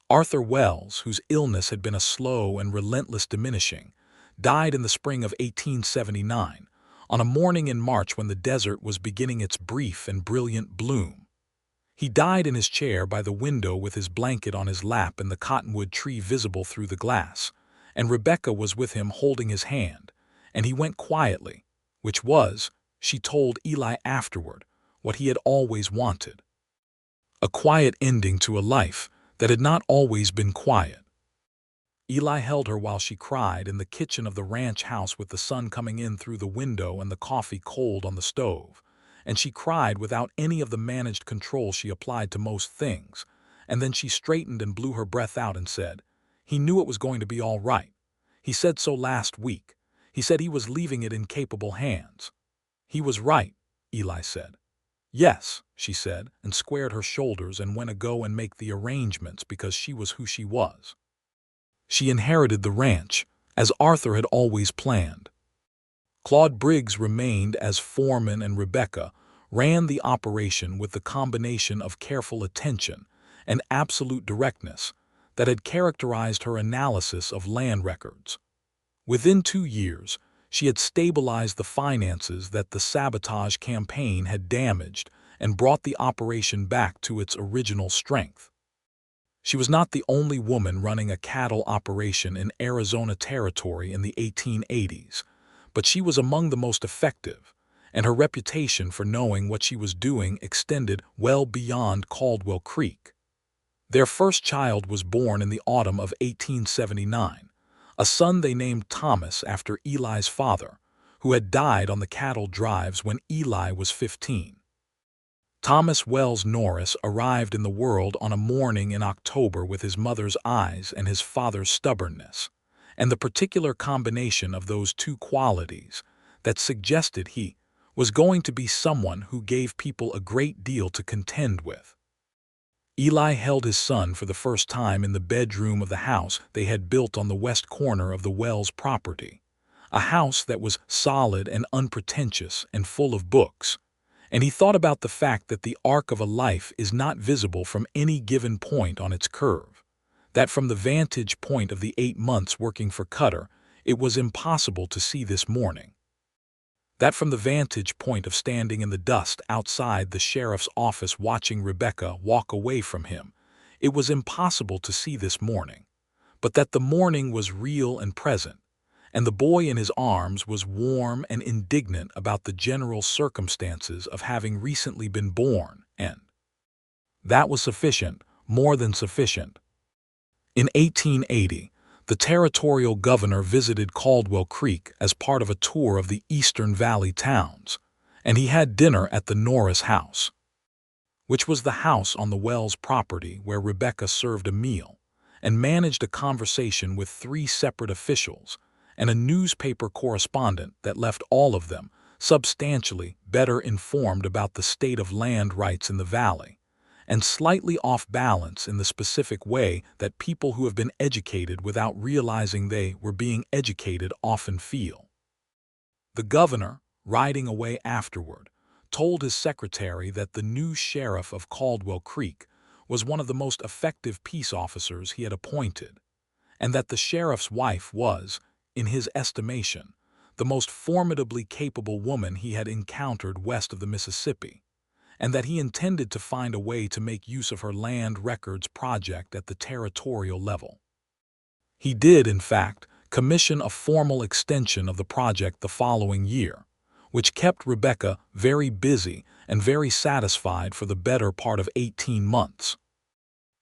S1: Arthur Wells, whose illness had been a slow and relentless diminishing, died in the spring of 1879, on a morning in March when the desert was beginning its brief and brilliant bloom. He died in his chair by the window with his blanket on his lap and the cottonwood tree visible through the glass, and Rebecca was with him holding his hand, and he went quietly, which was, she told Eli afterward, what he had always wanted. A quiet ending to a life that had not always been quiet. Eli held her while she cried in the kitchen of the ranch house with the sun coming in through the window and the coffee cold on the stove, and she cried without any of the managed control she applied to most things, and then she straightened and blew her breath out and said, "He knew it was going to be all right. He said so last week. He said he was leaving it in capable hands." "He was right," Eli said. "Yes," she said, and squared her shoulders and went to go and make the arrangements because she was who she was. She inherited the ranch, as Arthur had always planned. Claude Briggs remained as foreman and Rebecca ran the operation with the combination of careful attention and absolute directness that had characterized her analysis of land records. Within 2 years, she had stabilized the finances that the sabotage campaign had damaged and brought the operation back to its original strength. She was not the only woman running a cattle operation in Arizona Territory in the 1880s, but she was among the most effective, and her reputation for knowing what she was doing extended well beyond Caldwell Creek. Their first child was born in the autumn of 1879, a son they named Thomas after Eli's father, who had died on the cattle drives when Eli was 15. Thomas Wells Norris arrived in the world on a morning in October with his mother's eyes and his father's stubbornness, and the particular combination of those two qualities that suggested he was going to be someone who gave people a great deal to contend with. Eli held his son for the first time in the bedroom of the house they had built on the west corner of the Wells property, a house that was solid and unpretentious and full of books, and he thought about the fact that the arc of a life is not visible from any given point on its curve, that from the vantage point of the 8 months working for Cutter, it was impossible to see this morning. That from the vantage point of standing in the dust outside the sheriff's office watching Rebecca walk away from him, it was impossible to see this morning, but that the morning was real and present, and the boy in his arms was warm and indignant about the general circumstances of having recently been born, and that was sufficient, more than sufficient. In 1880, the territorial governor visited Caldwell Creek as part of a tour of the Eastern Valley towns, and he had dinner at the Norris house, which was the house on the Wells property where Rebecca served a meal, and managed a conversation with 3 separate officials and a newspaper correspondent that left all of them substantially better informed about the state of land rights in the valley, and slightly off balance in the specific way that people who have been educated without realizing they were being educated often feel. The governor, riding away afterward, told his secretary that the new sheriff of Caldwell Creek was one of the most effective peace officers he had appointed, and that the sheriff's wife was, in his estimation, the most formidably capable woman he had encountered west of the Mississippi, and that he intended to find a way to make use of her land records project at the territorial level. He did, in fact, commission a formal extension of the project the following year, which kept Rebecca very busy and very satisfied for the better part of 18 months.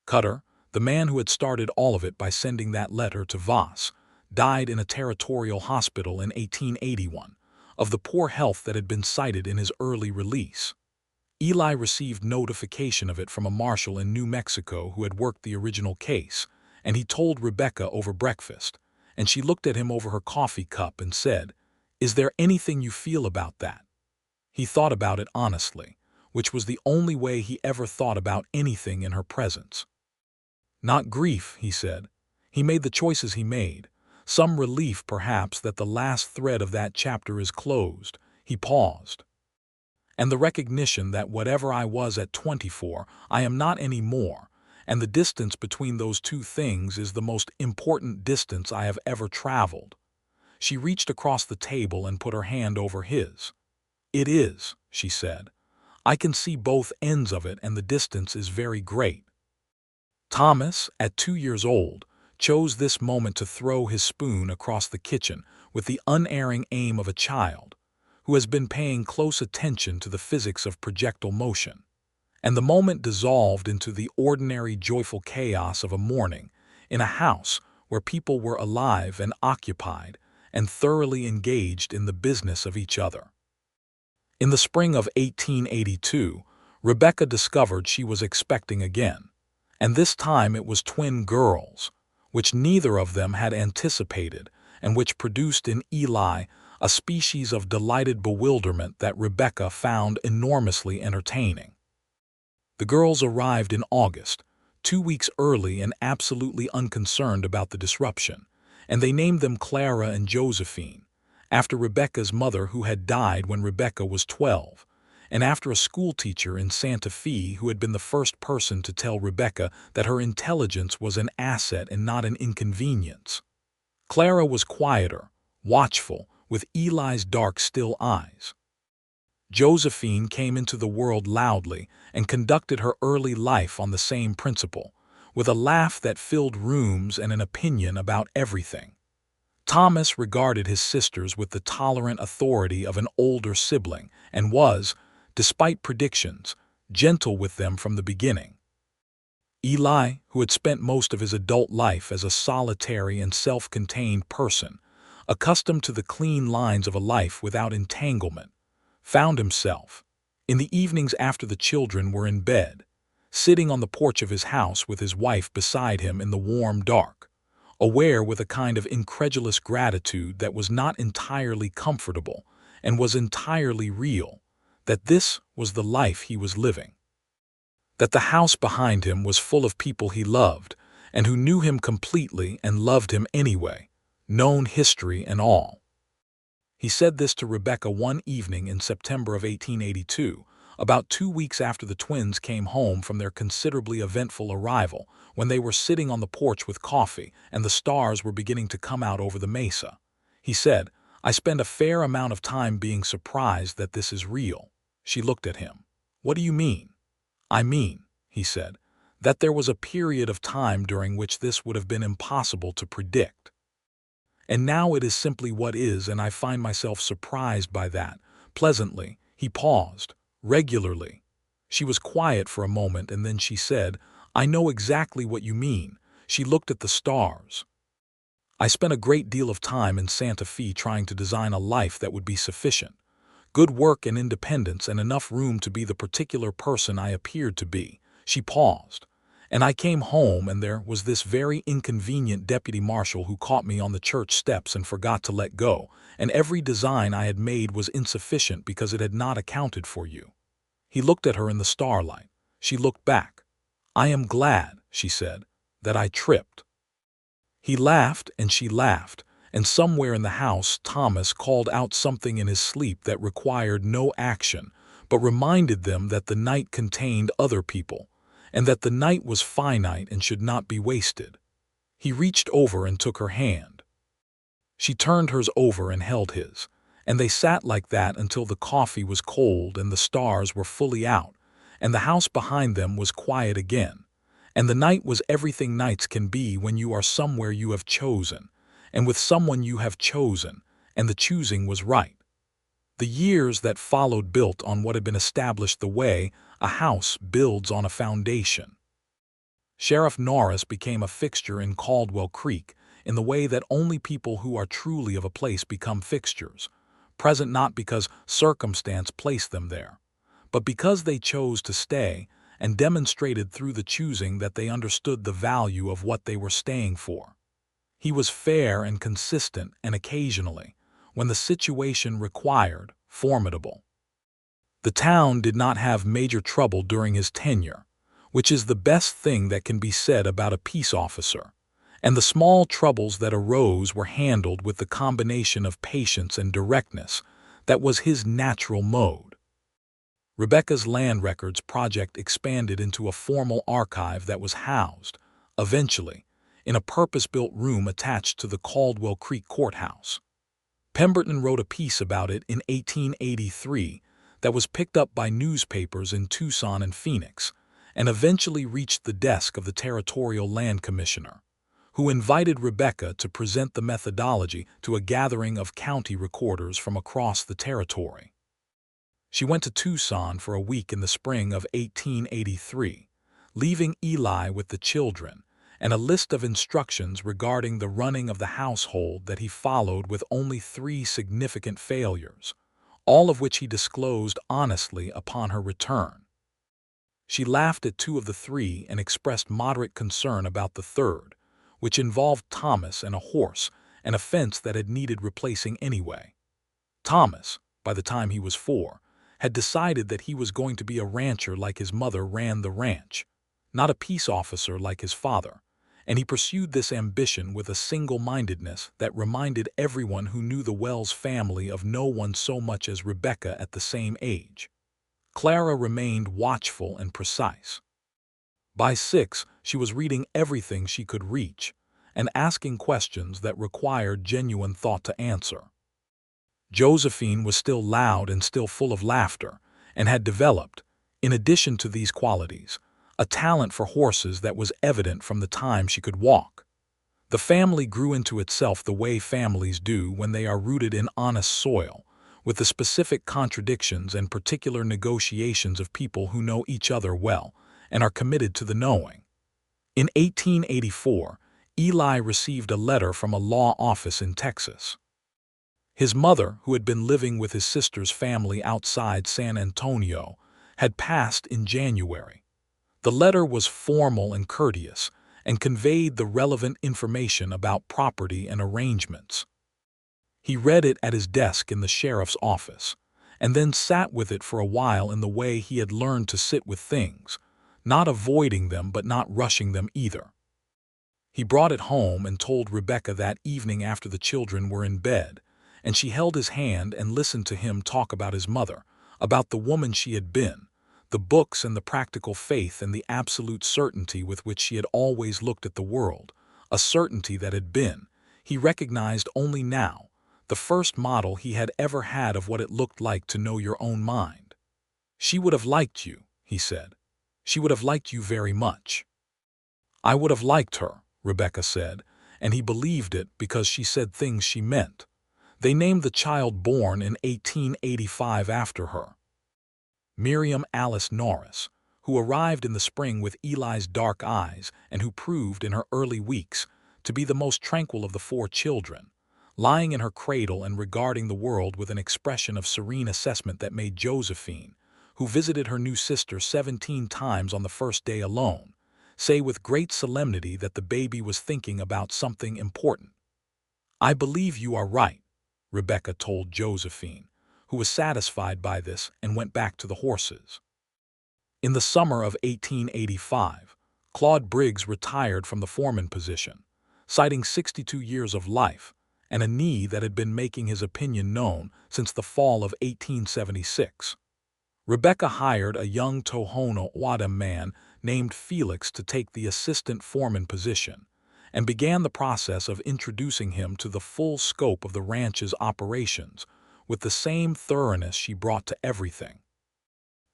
S1: Cutter, the man who had started all of it by sending that letter to Voss, died in a territorial hospital in 1881, of the poor health that had been cited in his early release. Eli received notification of it from a marshal in New Mexico who had worked the original case, and he told Rebecca over breakfast, and she looked at him over her coffee cup and said, "Is there anything you feel about that?" He thought about it honestly, which was the only way he ever thought about anything in her presence. "Not grief," he said. He made the choices he made. Some relief, perhaps, that the last thread of that chapter is closed. He paused. And the recognition that whatever I was at 24, I am not any more, and the distance between those two things is the most important distance I have ever traveled. She reached across the table and put her hand over his. "It is," she said. "I can see both ends of it, and the distance is very great." Thomas, at 2 years old, chose this moment to throw his spoon across the kitchen with the unerring aim of a child who has been paying close attention to the physics of projectile motion, and the moment dissolved into the ordinary joyful chaos of a morning in a house where people were alive and occupied and thoroughly engaged in the business of each other. In the spring of 1882, Rebecca discovered she was expecting again, and this time it was twin girls, which neither of them had anticipated and which produced in Eli a species of delighted bewilderment that Rebecca found enormously entertaining. The girls arrived in August, 2 weeks early and absolutely unconcerned about the disruption, and they named them Clara and Josephine, after Rebecca's mother who had died when Rebecca was 12, and after a schoolteacher in Santa Fe who had been the first person to tell Rebecca that her intelligence was an asset and not an inconvenience. Clara was quieter, watchful, with Eli's dark, still eyes. Josephine came into the world loudly and conducted her early life on the same principle, with a laugh that filled rooms and an opinion about everything. Thomas regarded his sisters with the tolerant authority of an older sibling and was, despite predictions, gentle with them from the beginning. Eli, who had spent most of his adult life as a solitary and self-contained person, accustomed to the clean lines of a life without entanglement, found himself, in the evenings after the children were in bed, sitting on the porch of his house with his wife beside him in the warm dark, aware with a kind of incredulous gratitude that was not entirely comfortable and was entirely real, that this was the life he was living. That the house behind him was full of people he loved and who knew him completely and loved him anyway, known history and all. He said this to Rebecca one evening in September of 1882, about 2 weeks after the twins came home from their considerably eventful arrival, when they were sitting on the porch with coffee and the stars were beginning to come out over the mesa. He said, "I spend a fair amount of time being surprised that this is real." She looked at him. "What do you mean?" "I mean," he said, "that there was a period of time during which this would have been impossible to predict. And now it is simply what is, and I find myself surprised by that, pleasantly." He paused. "Regularly." She was quiet for a moment, and then she said, "I know exactly what you mean." She looked at the stars. "I spent a great deal of time in Santa Fe trying to design a life that would be sufficient. Good work and independence and enough room to be the particular person I appeared to be." She paused. "And I came home, and there was this very inconvenient deputy marshal who caught me on the church steps and forgot to let go, and every design I had made was insufficient because it had not accounted for you." He looked at her in the starlight. She looked back. "I am glad," she said, "that I tripped." He laughed and she laughed, and somewhere in the house Thomas called out something in his sleep that required no action, but reminded them that the night contained other people, and that the night was finite and should not be wasted. He reached over and took her hand. She turned hers over and held his, and they sat like that until the coffee was cold and the stars were fully out, and the house behind them was quiet again, and the night was everything nights can be when you are somewhere you have chosen, and with someone you have chosen, and the choosing was right. The years that followed built on what had been established the way a house builds on a foundation. Sheriff Norris became a fixture in Caldwell Creek in the way that only people who are truly of a place become fixtures, present not because circumstance placed them there, but because they chose to stay, and demonstrated through the choosing that they understood the value of what they were staying for. He was fair and consistent and occasionally, when the situation required, formidable. The town did not have major trouble during his tenure, which is the best thing that can be said about a peace officer, and the small troubles that arose were handled with the combination of patience and directness that was his natural mode. Rebecca's land records project expanded into a formal archive that was housed, eventually, in a purpose-built room attached to the Caldwell Creek courthouse. Pemberton wrote a piece about it in 1883 that was picked up by newspapers in Tucson and Phoenix, and eventually reached the desk of the Territorial Land Commissioner, who invited Rebecca to present the methodology to a gathering of county recorders from across the territory. She went to Tucson for a week in the spring of 1883, leaving Eli with the children, and a list of instructions regarding the running of the household that he followed with only 3 significant failures, all of which he disclosed honestly upon her return. She laughed at 2 of the 3 and expressed moderate concern about the third, which involved Thomas and a horse, an offense that had needed replacing anyway. Thomas, by the time he was 4, had decided that he was going to be a rancher like his mother ran the ranch, not a peace officer like his father, and he pursued this ambition with a single-mindedness that reminded everyone who knew the Wells family of no one so much as Rebecca at the same age. Clara remained watchful and precise. By 6, she was reading everything she could reach and asking questions that required genuine thought to answer. Josephine was still loud and still full of laughter, and had developed, in addition to these qualities, a talent for horses that was evident from the time she could walk. The family grew into itself the way families do when they are rooted in honest soil, with the specific contradictions and particular negotiations of people who know each other well and are committed to the knowing. In 1884, Eli received a letter from a law office in Texas. His mother, who had been living with his sister's family outside San Antonio, had passed in January. The letter was formal and courteous, and conveyed the relevant information about property and arrangements. He read it at his desk in the sheriff's office, and then sat with it for a while in the way he had learned to sit with things, not avoiding them but not rushing them either. He brought it home and told Rebecca that evening after the children were in bed, and she held his hand and listened to him talk about his mother, about the woman she had been, the books and the practical faith and the absolute certainty with which she had always looked at the world, a certainty that had been, he recognized only now, the first model he had ever had of what it looked like to know your own mind. She would have liked you, he said. She would have liked you very much. I would have liked her, Rebecca said, and he believed it because she said things she meant. They named the child born in 1885 after her, Miriam Alice Norris, who arrived in the spring with Eli's dark eyes and who proved in her early weeks to be the most tranquil of the four children, lying in her cradle and regarding the world with an expression of serene assessment that made Josephine, who visited her new sister 17 times on the first day alone, say with great solemnity that the baby was thinking about something important. I believe you are right, Rebecca told Josephine, who was satisfied by this and went back to the horses. In the summer of 1885, Claude Briggs retired from the foreman position, citing 62 years of life and a knee that had been making his opinion known since the fall of 1876. Rebecca hired a young Tohono O'odham man named Felix to take the assistant foreman position, and began the process of introducing him to the full scope of the ranch's operations with the same thoroughness she brought to everything.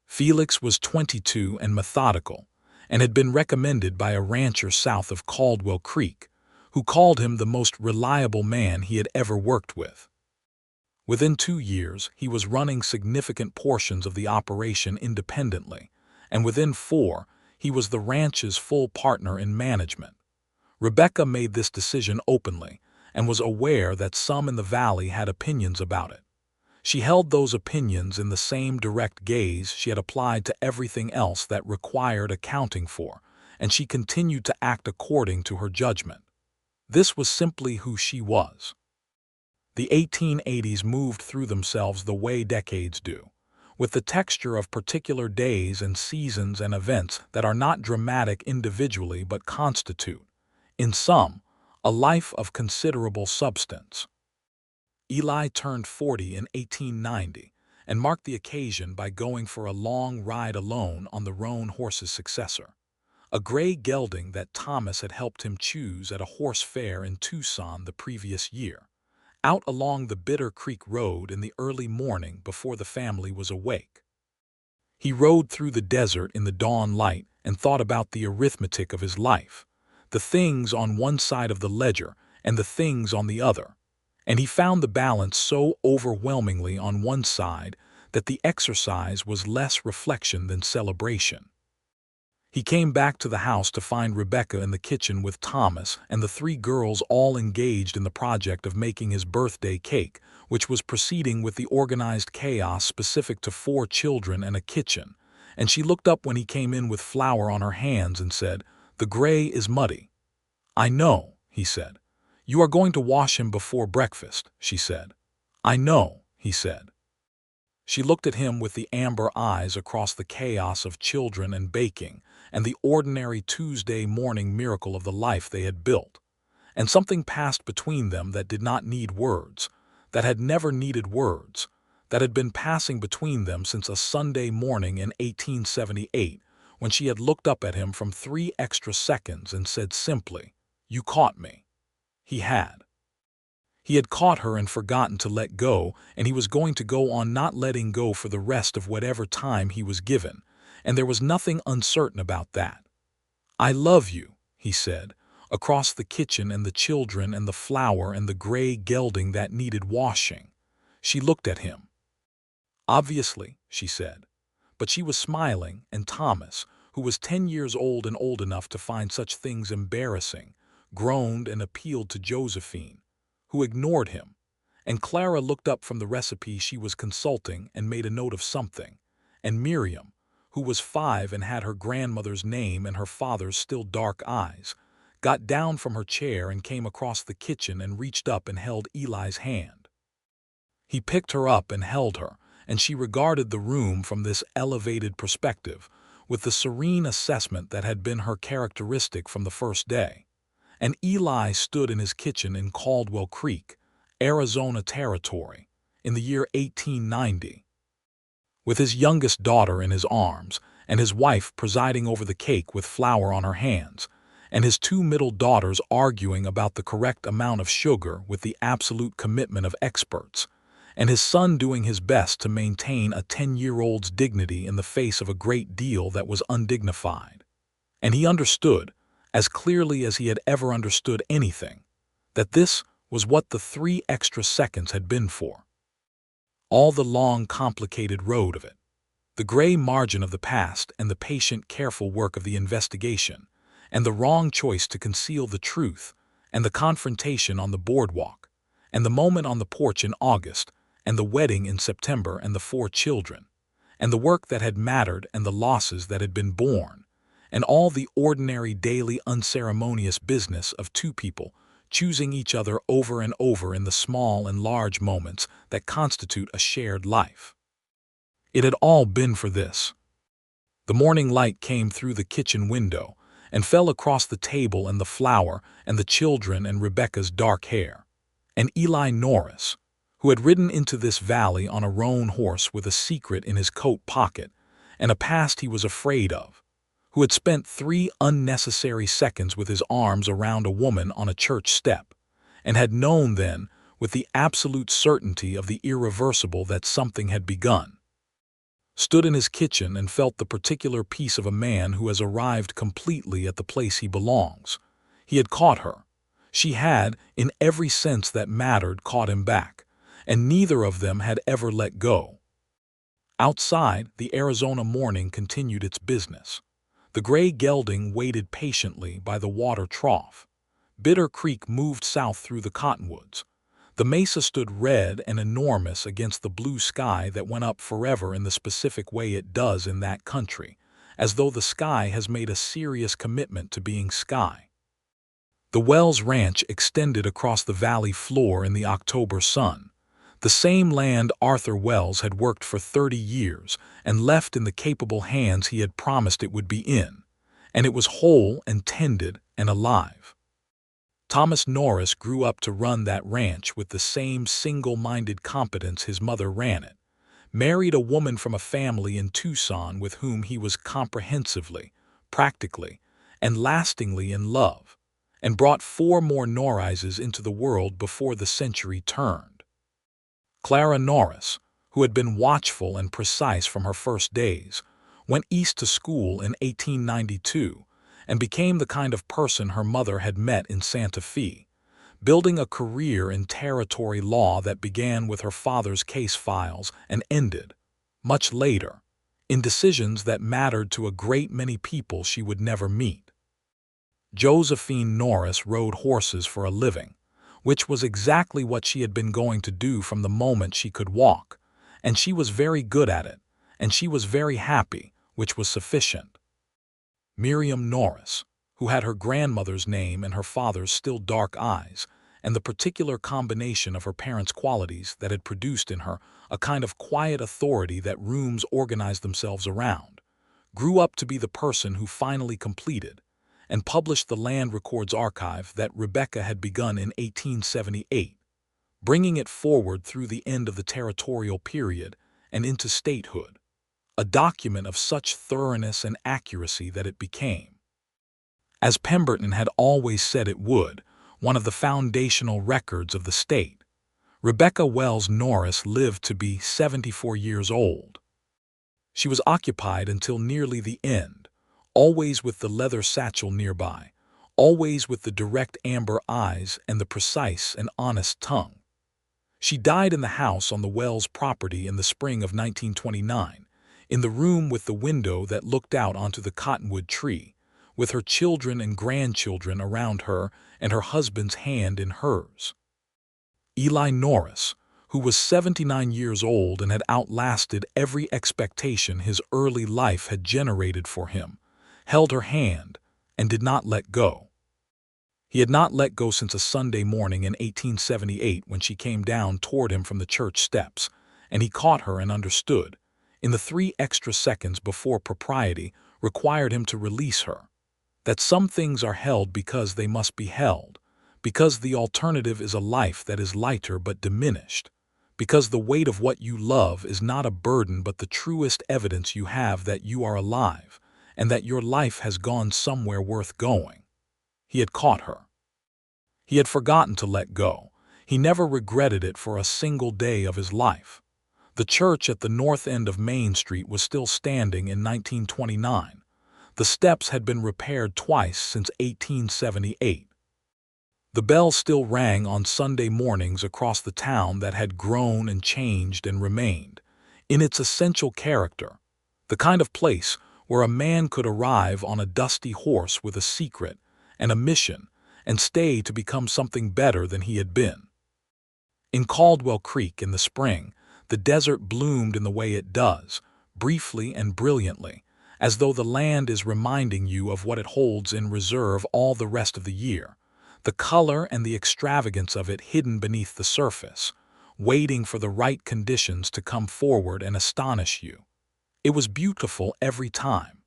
S1: Felix was 22 and methodical, and had been recommended by a rancher south of Caldwell Creek, who called him the most reliable man he had ever worked with. Within 2 years, he was running significant portions of the operation independently, and within 4, he was the ranch's full partner in management. Rebecca made this decision openly and was aware that some in the valley had opinions about it. She held those opinions in the same direct gaze she had applied to everything else that required accounting for, and she continued to act according to her judgment. This was simply who she was. The 1880s moved through themselves the way decades do, with the texture of particular days and seasons and events that are not dramatic individually but constitute, in sum, a life of considerable substance. Eli turned 40 in 1890 and marked the occasion by going for a long ride alone on the roan horse's successor, a gray gelding that Thomas had helped him choose at a horse fair in Tucson the previous year, out along the Bitter Creek Road in the early morning before the family was awake. He rode through the desert in the dawn light and thought about the arithmetic of his life, the things on one side of the ledger and the things on the other, and he found the balance so overwhelmingly on one side that the exercise was less reflection than celebration. He came back to the house to find Rebecca in the kitchen with Thomas and the 3 girls all engaged in the project of making his birthday cake, which was proceeding with the organized chaos specific to 4 children and a kitchen, and she looked up when he came in with flour on her hands and said, "The gray is muddy." "I know," he said. "You are going to wash him before breakfast," she said. "I know," he said. She looked at him with the amber eyes across the chaos of children and baking and the ordinary Tuesday morning miracle of the life they had built, and something passed between them that did not need words, that had never needed words, that had been passing between them since a Sunday morning in 1878, when she had looked up at him from 3 extra seconds and said simply, "You caught me." He had. He had caught her and forgotten to let go, and he was going to go on not letting go for the rest of whatever time he was given, and there was nothing uncertain about that. "I love you," he said, across the kitchen and the children and the flour and the gray gelding that needed washing. She looked at him. "Obviously," she said. But she was smiling, and Thomas, who was 10 years old and old enough to find such things embarrassing, groaned and appealed to Josephine, who ignored him, and Clara looked up from the recipe she was consulting and made a note of something, and Miriam, who was 5 and had her grandmother's name and her father's still dark eyes, got down from her chair and came across the kitchen and reached up and held Eli's hand. He picked her up and held her, and she regarded the room from this elevated perspective, with the serene assessment that had been her characteristic from the first day. And Eli stood in his kitchen in Caldwell Creek, Arizona Territory, in the year 1890, with his youngest daughter in his arms, and his wife presiding over the cake with flour on her hands, and his 2 middle daughters arguing about the correct amount of sugar with the absolute commitment of experts, and his son doing his best to maintain a 10-year-old's dignity in the face of a great deal that was undignified. And he understood, as clearly as he had ever understood anything, that this was what the 3 extra seconds had been for. All the long, complicated road of it, the gray margin of the past and the patient, careful work of the investigation, and the wrong choice to conceal the truth, and the confrontation on the boardwalk, and the moment on the porch in August, and the wedding in September, and the 4 children, and the work that had mattered and the losses that had been borne, and all the ordinary daily unceremonious business of 2 people choosing each other over and over in the small and large moments that constitute a shared life. It had all been for this. The morning light came through the kitchen window and fell across the table and the flour and the children and Rebecca's dark hair, and Eli Norris, who had ridden into this valley on a roan horse with a secret in his coat pocket and a past he was afraid of, who had spent 3 unnecessary seconds with his arms around a woman on a church step, and had known then, with the absolute certainty of the irreversible, that something had begun, stood in his kitchen and felt the particular peace of a man who has arrived completely at the place he belongs. He had caught her. She had, in every sense that mattered, caught him back, and neither of them had ever let go. Outside, the Arizona morning continued its business. The gray gelding waited patiently by the water trough. Bitter Creek moved south through the cottonwoods. The mesa stood red and enormous against the blue sky that went up forever in the specific way it does in that country, as though the sky has made a serious commitment to being sky. The Wells Ranch extended across the valley floor in the October sun, the same land Arthur Wells had worked for 30 years and left in the capable hands he had promised it would be in, and it was whole and tended and alive. Thomas Norris grew up to run that ranch with the same single-minded competence his mother ran it, married a woman from a family in Tucson with whom he was comprehensively, practically, and lastingly in love, and brought 4 more Norrises into the world before the century turned. Clara Norris, who had been watchful and precise from her first days, went east to school in 1892 and became the kind of person her mother had met in Santa Fe, building a career in territory law that began with her father's case files and ended, much later, in decisions that mattered to a great many people she would never meet. Josephine Norris rode horses for a living, which was exactly what she had been going to do from the moment she could walk, and she was very good at it, and she was very happy, which was sufficient. Miriam Norris, who had her grandmother's name and her father's still dark eyes, and the particular combination of her parents' qualities that had produced in her a kind of quiet authority that rooms organized themselves around, grew up to be the person who finally completed and published the Land Records Archive that Rebecca had begun in 1878, bringing it forward through the end of the territorial period and into statehood, a document of such thoroughness and accuracy that it became, as Pemberton had always said it would, one of the foundational records of the state. Rebecca Wells Norris lived to be 74 years old. She was occupied until nearly the end, always with the leather satchel nearby, always with the direct amber eyes and the precise and honest tongue. She died in the house on the Wells property in the spring of 1929, in the room with the window that looked out onto the cottonwood tree, with her children and grandchildren around her and her husband's hand in hers. Eli Norris, who was 79 years old and had outlasted every expectation his early life had generated for him, held her hand and did not let go. He had not let go since a Sunday morning in 1878 when she came down toward him from the church steps, and he caught her and understood, in the 3 extra seconds before propriety required him to release her, that some things are held because they must be held, because the alternative is a life that is lighter but diminished, because the weight of what you love is not a burden but the truest evidence you have that you are alive and that your life has gone somewhere worth going. He had caught her. He had forgotten to let go. He never regretted it for a single day of his life. The church at the north end of Main Street was still standing in 1929. The steps had been repaired twice since 1878. The bell still rang on Sunday mornings across the town that had grown and changed and remained, in its essential character, the kind of place where a man could arrive on a dusty horse with a secret and a mission and stay to become something better than he had been. In Caldwell Creek in the spring, the desert bloomed in the way it does, briefly and brilliantly, as though the land is reminding you of what it holds in reserve all the rest of the year, the color and the extravagance of it hidden beneath the surface, waiting for the right conditions to come forward and astonish you. It was beautiful every time.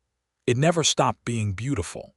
S1: It never stopped being beautiful.